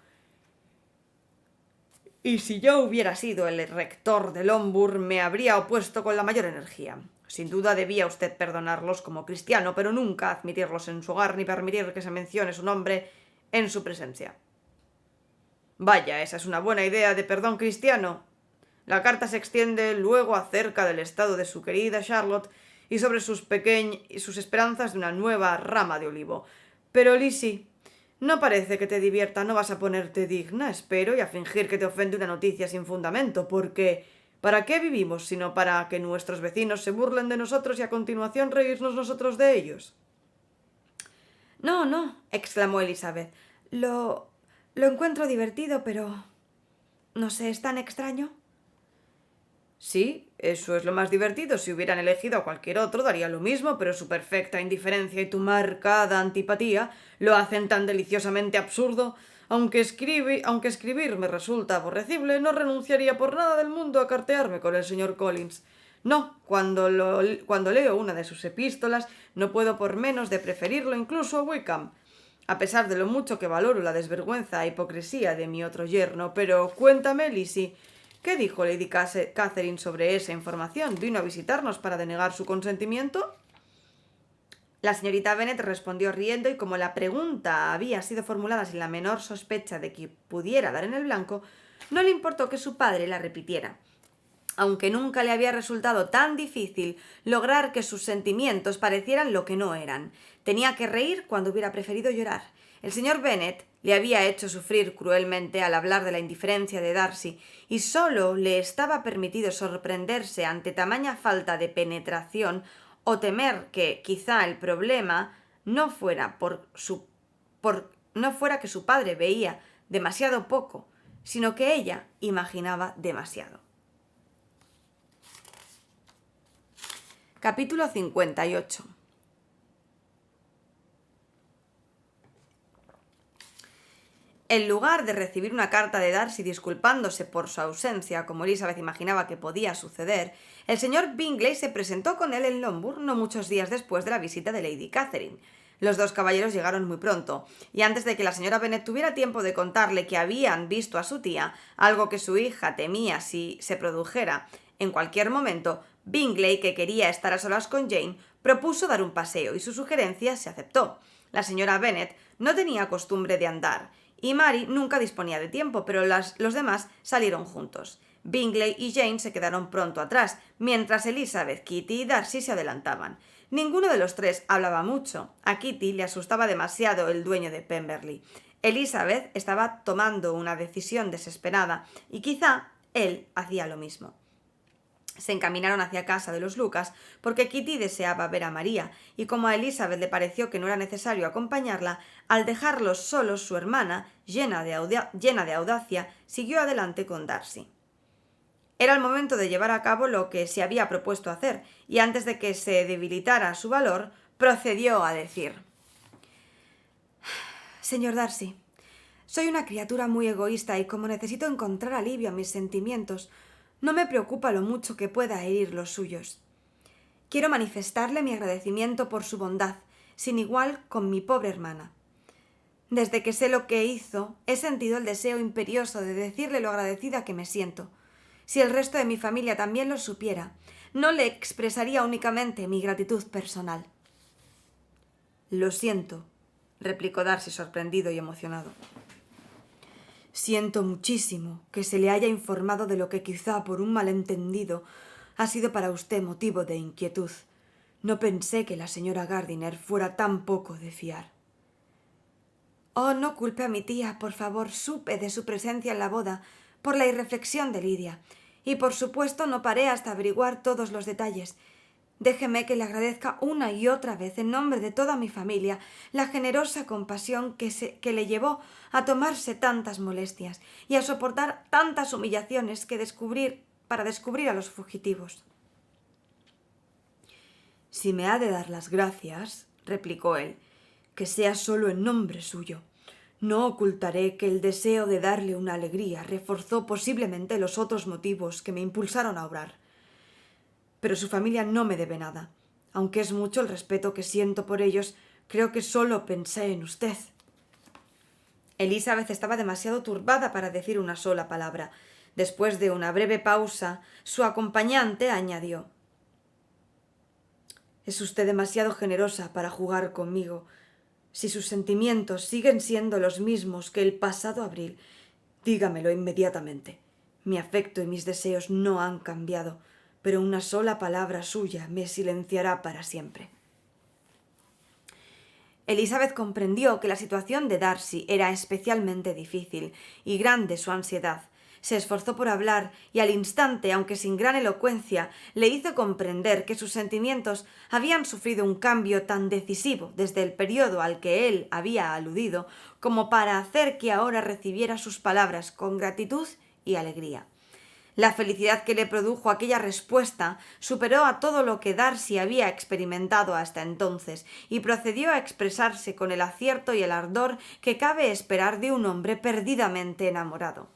Y si yo hubiera sido el rector de Longbourn, me habría opuesto con la mayor energía. Sin duda debía usted perdonarlos como cristiano, pero nunca admitirlos en su hogar ni permitir que se mencione su nombre en su presencia. Vaya, esa es una buena idea de perdón cristiano. La carta se extiende luego acerca del estado de su querida Charlotte y sobre sus esperanzas de una nueva rama de olivo. Pero, Lizzie, no parece que te divierta, no vas a ponerte digna, espero, y a fingir que te ofende una noticia sin fundamento, porque ¿para qué vivimos sino para que nuestros vecinos se burlen de nosotros y a continuación reírnos nosotros de ellos? No, exclamó Elizabeth. Lo encuentro divertido, pero no sé, ¿es tan extraño? Sí, eso es lo más divertido. Si hubieran elegido a cualquier otro, daría lo mismo, pero su perfecta indiferencia y tu marcada antipatía lo hacen tan deliciosamente absurdo. Aunque escribir me resulta aborrecible, no renunciaría por nada del mundo a cartearme con el señor Collins. No, cuando leo una de sus epístolas, no puedo por menos de preferirlo incluso a Wickham, a pesar de lo mucho que valoro la desvergüenza e hipocresía de mi otro yerno. Pero cuéntame, Lizzie, ¿qué dijo Lady Catherine sobre esa información? ¿Vino a visitarnos para denegar su consentimiento? La señorita Bennet respondió riendo y como la pregunta había sido formulada sin la menor sospecha de que pudiera dar en el blanco, no le importó que su padre la repitiera. Aunque nunca le había resultado tan difícil lograr que sus sentimientos parecieran lo que no eran. Tenía que reír cuando hubiera preferido llorar. El señor Bennet le había hecho sufrir cruelmente al hablar de la indiferencia de Darcy, y sólo le estaba permitido sorprenderse ante tamaña falta de penetración o temer que quizá el problema no fuera no fuera que su padre veía demasiado poco, sino que ella imaginaba demasiado. Capítulo 58. En lugar de recibir una carta de Darcy disculpándose por su ausencia, como Elizabeth imaginaba que podía suceder, el señor Bingley se presentó con él en Longbourn no muchos días después de la visita de Lady Catherine. Los dos caballeros llegaron muy pronto, y antes de que la señora Bennet tuviera tiempo de contarle que habían visto a su tía, algo que su hija temía si se produjera en cualquier momento, Bingley, que quería estar a solas con Jane, propuso dar un paseo y su sugerencia se aceptó. La señora Bennet no tenía costumbre de andar y Mary nunca disponía de tiempo, pero los demás salieron juntos. Bingley y Jane se quedaron pronto atrás, mientras Elizabeth, Kitty y Darcy se adelantaban. Ninguno de los tres hablaba mucho. A Kitty le asustaba demasiado el dueño de Pemberley. Elizabeth estaba tomando una decisión desesperada y quizá él hacía lo mismo. Se encaminaron hacia casa de los Lucas porque Kitty deseaba ver a María, y como a Elizabeth le pareció que no era necesario acompañarla, al dejarlos solos su hermana, llena de audacia, siguió adelante con Darcy. Era el momento de llevar a cabo lo que se había propuesto hacer, y antes de que se debilitara su valor, procedió a decir: Señor Darcy, soy una criatura muy egoísta y como necesito encontrar alivio a mis sentimientos, no me preocupa lo mucho que pueda herir los suyos. Quiero manifestarle mi agradecimiento por su bondad, sin igual con mi pobre hermana. Desde que sé lo que hizo, he sentido el deseo imperioso de decirle lo agradecida que me siento. Si el resto de mi familia también lo supiera, no le expresaría únicamente mi gratitud personal. Lo siento, replicó Darcy sorprendido y emocionado. Siento muchísimo que se le haya informado de lo que quizá por un malentendido ha sido para usted motivo de inquietud. No pensé que la señora Gardiner fuera tan poco de fiar. Oh, no culpe a mi tía, por favor. Supe de su presencia en la boda por la irreflexión de Lidia, y por supuesto no paré hasta averiguar todos los detalles. Déjeme que le agradezca una y otra vez en nombre de toda mi familia la generosa compasión que le llevó a tomarse tantas molestias y a soportar tantas humillaciones para descubrir a los fugitivos. Si me ha de dar las gracias, replicó él, que sea solo en nombre suyo. No ocultaré que el deseo de darle una alegría reforzó posiblemente los otros motivos que me impulsaron a obrar. Pero su familia no me debe nada. Aunque es mucho el respeto que siento por ellos, creo que solo pensé en usted. Elizabeth estaba demasiado turbada para decir una sola palabra. Después de una breve pausa, su acompañante añadió: Es usted demasiado generosa para jugar conmigo. Si sus sentimientos siguen siendo los mismos que el pasado abril, dígamelo inmediatamente. Mi afecto y mis deseos no han cambiado, pero una sola palabra suya me silenciará para siempre. Elizabeth comprendió que la situación de Darcy era especialmente difícil y grande su ansiedad. Se esforzó por hablar y al instante, aunque sin gran elocuencia, le hizo comprender que sus sentimientos habían sufrido un cambio tan decisivo desde el periodo al que él había aludido como para hacer que ahora recibiera sus palabras con gratitud y alegría. La felicidad que le produjo aquella respuesta superó a todo lo que Darcy había experimentado hasta entonces y procedió a expresarse con el acierto y el ardor que cabe esperar de un hombre perdidamente enamorado.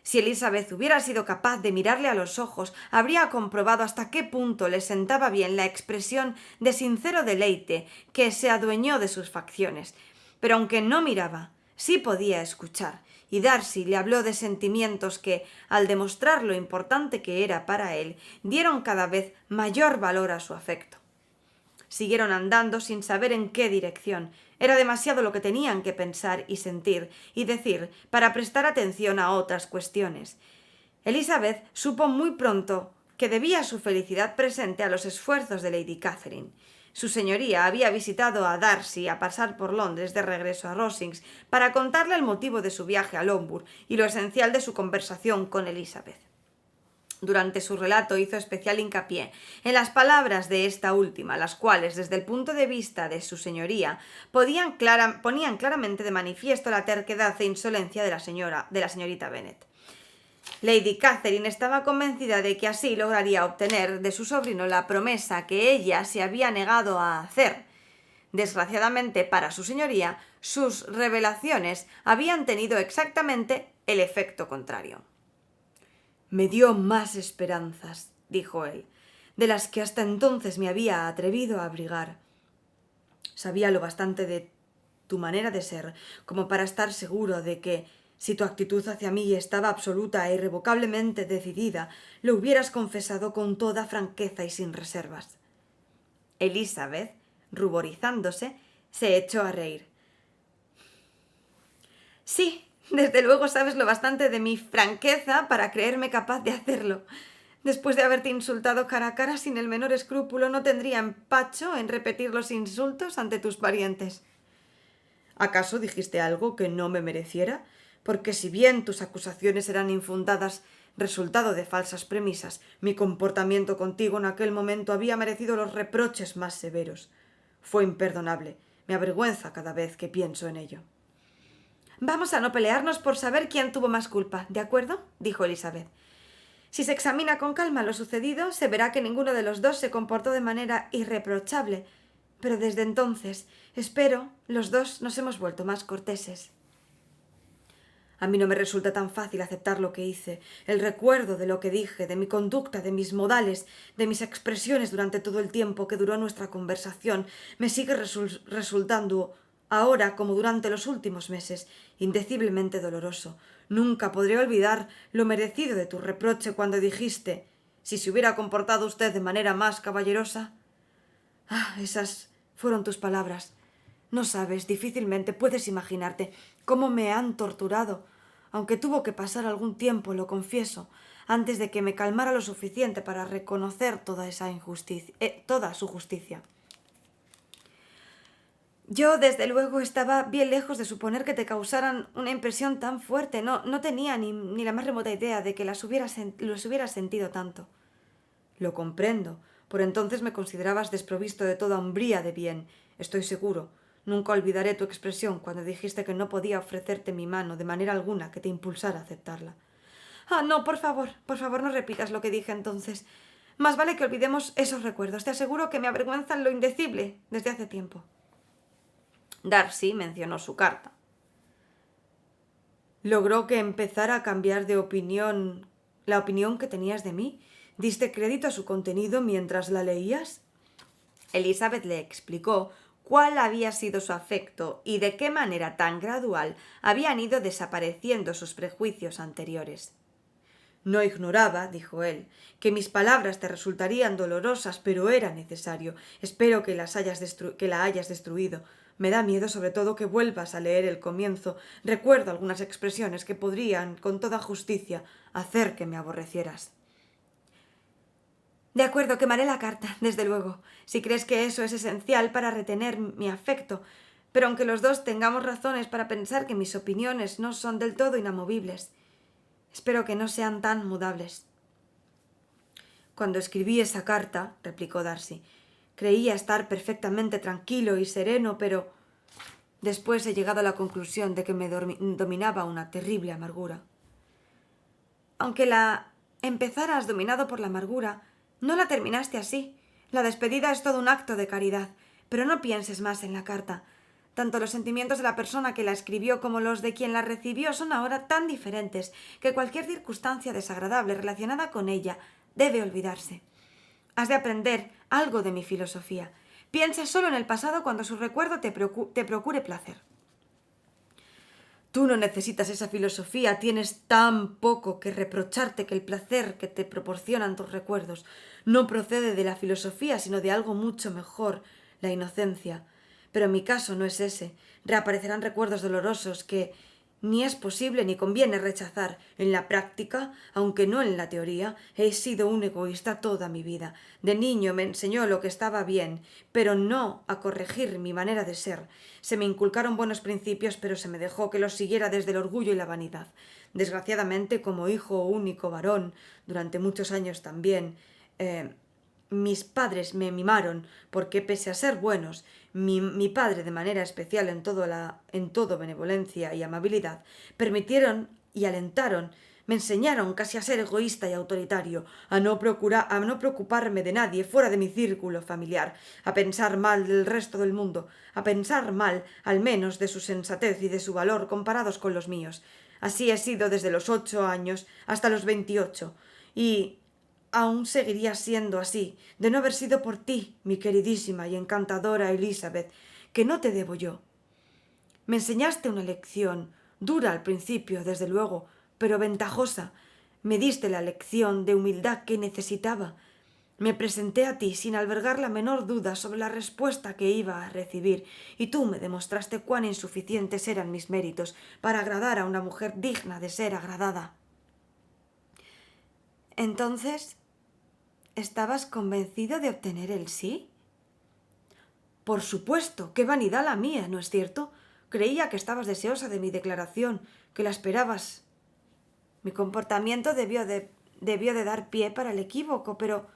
Si Elizabeth hubiera sido capaz de mirarle a los ojos, habría comprobado hasta qué punto le sentaba bien la expresión de sincero deleite que se adueñó de sus facciones. Pero aunque no miraba, sí podía escuchar, y Darcy le habló de sentimientos que, al demostrar lo importante que era para él, dieron cada vez mayor valor a su afecto. Siguieron andando sin saber en qué dirección. Era demasiado lo que tenían que pensar y sentir y decir para prestar atención a otras cuestiones. Elizabeth supo muy pronto que debía su felicidad presente a los esfuerzos de Lady Catherine. Su señoría había visitado a Darcy a pasar por Londres de regreso a Rosings para contarle el motivo de su viaje a Lombard y lo esencial de su conversación con Elizabeth. Durante su relato hizo especial hincapié en las palabras de esta última, las cuales, desde el punto de vista de su señoría, ponían claramente de manifiesto la terquedad e insolencia de la señorita Bennet. Lady Catherine estaba convencida de que así lograría obtener de su sobrino la promesa que ella se había negado a hacer. Desgraciadamente para su señoría, sus revelaciones habían tenido exactamente el efecto contrario. Me dio más esperanzas, dijo él, de las que hasta entonces me había atrevido a abrigar. Sabía lo bastante de tu manera de ser como para estar seguro de que, si tu actitud hacia mí estaba absoluta e irrevocablemente decidida, lo hubieras confesado con toda franqueza y sin reservas. Elizabeth, ruborizándose, se echó a reír. Sí, desde luego sabes lo bastante de mi franqueza para creerme capaz de hacerlo. Después de haberte insultado cara a cara sin el menor escrúpulo, no tendría empacho en repetir los insultos ante tus parientes. ¿Acaso dijiste algo que no me mereciera? Porque si bien tus acusaciones eran infundadas, resultado de falsas premisas, mi comportamiento contigo en aquel momento había merecido los reproches más severos. Fue imperdonable. Me avergüenza cada vez que pienso en ello. Vamos a no pelearnos por saber quién tuvo más culpa, ¿de acuerdo?, dijo Elizabeth. Si se examina con calma lo sucedido, se verá que ninguno de los dos se comportó de manera irreprochable, pero desde entonces, espero, los dos nos hemos vuelto más corteses. A mí no me resulta tan fácil aceptar lo que hice. El recuerdo de lo que dije, de mi conducta, de mis modales, de mis expresiones durante todo el tiempo que duró nuestra conversación, me sigue resultando, ahora como durante los últimos meses, indeciblemente doloroso. Nunca podré olvidar lo merecido de tu reproche cuando dijiste: si se hubiera comportado usted de manera más caballerosa. Ah, esas fueron tus palabras. No sabes, difícilmente puedes imaginarte cómo me han torturado, aunque tuvo que pasar algún tiempo, lo confieso, antes de que me calmara lo suficiente para reconocer toda su justicia. Yo, desde luego, estaba bien lejos de suponer que te causaran una impresión tan fuerte. No tenía ni la más remota idea de que los hubieras sentido tanto. Lo comprendo. Por entonces me considerabas desprovisto de toda hombría de bien, estoy seguro. Nunca olvidaré tu expresión cuando dijiste que no podía ofrecerte mi mano de manera alguna que te impulsara a aceptarla. Ah, no, por favor, no repitas lo que dije entonces. Más vale que olvidemos esos recuerdos. Te aseguro que me avergüenzan lo indecible desde hace tiempo. Darcy mencionó su carta. ¿Logró que empezara a cambiar de opinión la opinión que tenías de mí? ¿Diste crédito a su contenido mientras la leías? Elizabeth le explicó cuál había sido su afecto y de qué manera tan gradual habían ido desapareciendo sus prejuicios anteriores. No ignoraba, dijo él, que mis palabras te resultarían dolorosas, pero era necesario. Espero que la hayas destruido. Me da miedo sobre todo que vuelvas a leer el comienzo. Recuerdo algunas expresiones que podrían, con toda justicia, hacer que me aborrecieras. De acuerdo, quemaré la carta, desde luego, si crees que eso es esencial para retener mi afecto, pero aunque los dos tengamos razones para pensar que mis opiniones no son del todo inamovibles, espero que no sean tan mudables. Cuando escribí esa carta, replicó Darcy, creía estar perfectamente tranquilo y sereno, pero después he llegado a la conclusión de que me dominaba una terrible amargura. Aunque la empezaras dominado por la amargura, no la terminaste así. La despedida es todo un acto de caridad, pero no pienses más en la carta. Tanto los sentimientos de la persona que la escribió como los de quien la recibió son ahora tan diferentes que cualquier circunstancia desagradable relacionada con ella debe olvidarse. Has de aprender algo de mi filosofía. Piensa solo en el pasado cuando su recuerdo te procure placer. Tú no necesitas esa filosofía, tienes tan poco que reprocharte que el placer que te proporcionan tus recuerdos no procede de la filosofía, sino de algo mucho mejor, la inocencia. Pero mi caso no es ese. Reaparecerán recuerdos dolorosos que ni es posible ni conviene rechazar. En la práctica, aunque no en la teoría, he sido un egoísta toda mi vida. De niño me enseñó lo que estaba bien, pero no a corregir mi manera de ser. Se me inculcaron buenos principios, pero se me dejó que los siguiera desde el orgullo y la vanidad. Desgraciadamente, como hijo único varón, durante muchos años también, mis padres me mimaron, porque pese a ser buenos, mi padre de manera especial en todo benevolencia y amabilidad, permitieron y alentaron, me enseñaron casi a ser egoísta y autoritario, a no preocuparme de nadie fuera de mi círculo familiar, a pensar mal del resto del mundo, a pensar mal, al menos, de su sensatez y de su valor comparados con los míos. Así he sido desde los 8 años hasta los 28, y aún seguiría siendo así, de no haber sido por ti, mi queridísima y encantadora Elizabeth, que no te debo yo. Me enseñaste una lección, dura al principio, desde luego, pero ventajosa. Me diste la lección de humildad que necesitaba. Me presenté a ti sin albergar la menor duda sobre la respuesta que iba a recibir, y tú me demostraste cuán insuficientes eran mis méritos para agradar a una mujer digna de ser agradada. Entonces, ¿estabas convencido de obtener el sí? Por supuesto, qué vanidad la mía, ¿no es cierto? Creía que estabas deseosa de mi declaración, que la esperabas. Mi comportamiento debió de dar pie para el equívoco, pero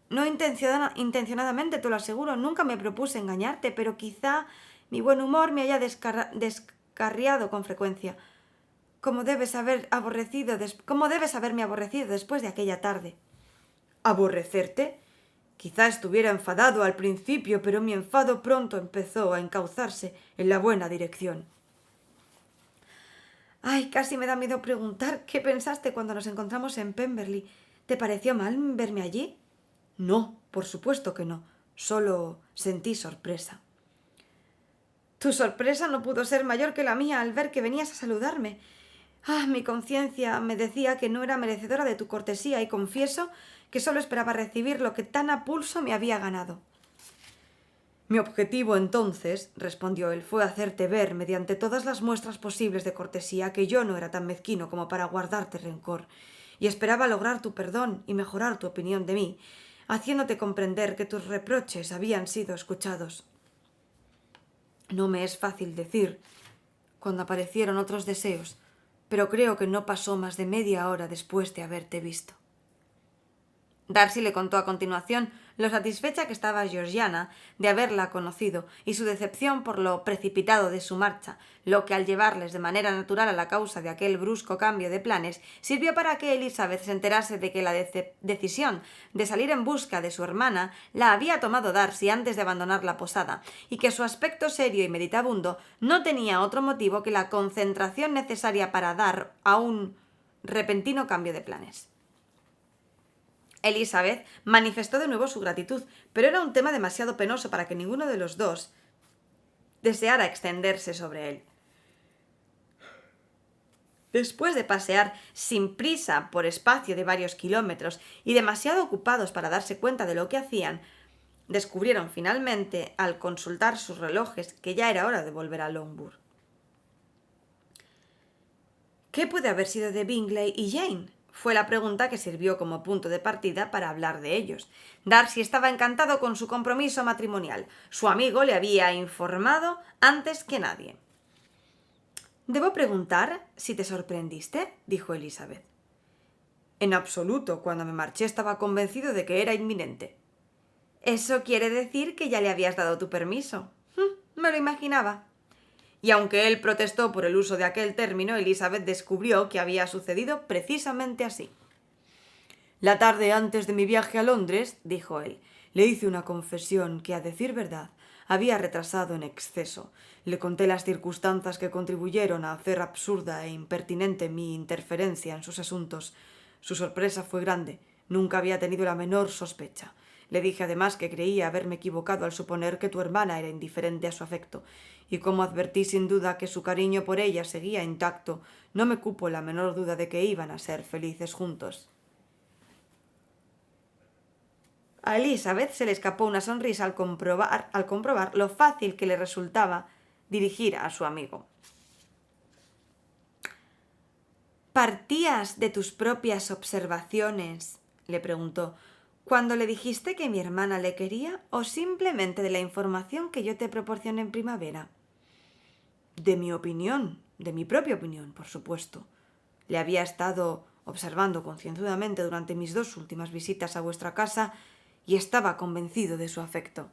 no intencionadamente, te lo aseguro. Nunca me propuse engañarte, pero quizá mi buen humor me haya descarriado con frecuencia. ¿Cómo debes haberme aborrecido después de aquella tarde? ¿Aborrecerte? Quizá estuviera enfadado al principio, pero mi enfado pronto empezó a encauzarse en la buena dirección. Ay, casi me da miedo preguntar qué pensaste cuando nos encontramos en Pemberley. ¿Te pareció mal verme allí? No, por supuesto que no. Solo sentí sorpresa. Tu sorpresa no pudo ser mayor que la mía al ver que venías a saludarme. Mi conciencia me decía que no era merecedora de tu cortesía y confieso que solo esperaba recibir lo que tan a pulso me había ganado. Mi objetivo entonces, respondió él, fue hacerte ver, mediante todas las muestras posibles de cortesía, que yo no era tan mezquino como para guardarte rencor, y esperaba lograr tu perdón y mejorar tu opinión de mí, haciéndote comprender que tus reproches habían sido escuchados. No me es fácil decir cuando aparecieron otros deseos, pero creo que no pasó más de media hora después de haberte visto. Darcy le contó a continuación lo satisfecha que estaba Georgiana de haberla conocido y su decepción por lo precipitado de su marcha, lo que al llevarles de manera natural a la causa de aquel brusco cambio de planes sirvió para que Elizabeth se enterase de que la decisión de salir en busca de su hermana la había tomado Darcy antes de abandonar la posada, y que su aspecto serio y meditabundo no tenía otro motivo que la concentración necesaria para dar a un repentino cambio de planes. Elizabeth manifestó de nuevo su gratitud, pero era un tema demasiado penoso para que ninguno de los dos deseara extenderse sobre él. Después de pasear sin prisa por espacio de varios kilómetros y demasiado ocupados para darse cuenta de lo que hacían, descubrieron finalmente, al consultar sus relojes, que ya era hora de volver a Longbourn. ¿Qué puede haber sido de Bingley y Jane? Fue la pregunta que sirvió como punto de partida para hablar de ellos. Darcy estaba encantado con su compromiso matrimonial. Su amigo le había informado antes que nadie. «¿Debo preguntar si te sorprendiste?», dijo Elizabeth. «En absoluto. Cuando me marché estaba convencido de que era inminente». «Eso quiere decir que ya le habías dado tu permiso». «Me lo imaginaba». Y aunque él protestó por el uso de aquel término, Elizabeth descubrió que había sucedido precisamente así. «La tarde antes de mi viaje a Londres», dijo él, «le hice una confesión que, a decir verdad, había retrasado en exceso. Le conté las circunstancias que contribuyeron a hacer absurda e impertinente mi interferencia en sus asuntos. Su sorpresa fue grande. Nunca había tenido la menor sospecha. Le dije además que creía haberme equivocado al suponer que tu hermana era indiferente a su afecto, y como advertí sin duda que su cariño por ella seguía intacto, no me cupo la menor duda de que iban a ser felices juntos». A Elizabeth se le escapó una sonrisa al comprobar lo fácil que le resultaba dirigir a su amigo. ¿Partías de tus propias observaciones, le preguntó, cuando le dijiste que mi hermana le quería, o simplemente de la información que yo te proporcioné en primavera? De mi opinión, de mi propia opinión, por supuesto. Le había estado observando concienzudamente durante mis 2 últimas visitas a vuestra casa y estaba convencido de su afecto.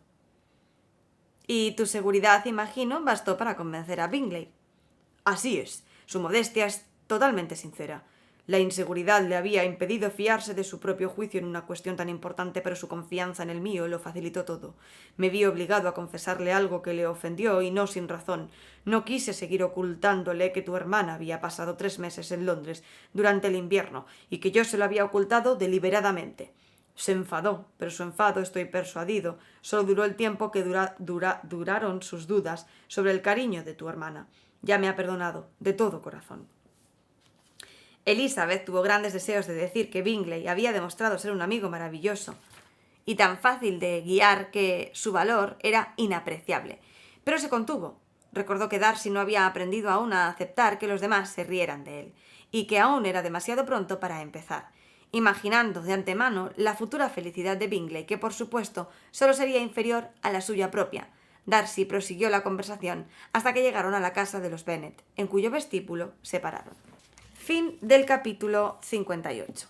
Y tu seguridad, imagino, bastó para convencer a Bingley. Así es, su modestia es totalmente sincera. La inseguridad le había impedido fiarse de su propio juicio en una cuestión tan importante, pero su confianza en el mío lo facilitó todo. Me vi obligado a confesarle algo que le ofendió y no sin razón. No quise seguir ocultándole que tu hermana había pasado 3 meses en Londres durante el invierno y que yo se lo había ocultado deliberadamente. Se enfadó, pero su enfado, estoy persuadido, solo duró el tiempo que duraron sus dudas sobre el cariño de tu hermana. Ya me ha perdonado, de todo corazón. Elizabeth tuvo grandes deseos de decir que Bingley había demostrado ser un amigo maravilloso y tan fácil de guiar que su valor era inapreciable, pero se contuvo. Recordó que Darcy no había aprendido aún a aceptar que los demás se rieran de él, y que aún era demasiado pronto para empezar, imaginando de antemano la futura felicidad de Bingley, que por supuesto solo sería inferior a la suya propia. Darcy prosiguió la conversación hasta que llegaron a la casa de los Bennet, en cuyo vestíbulo se pararon. Fin del capítulo 58.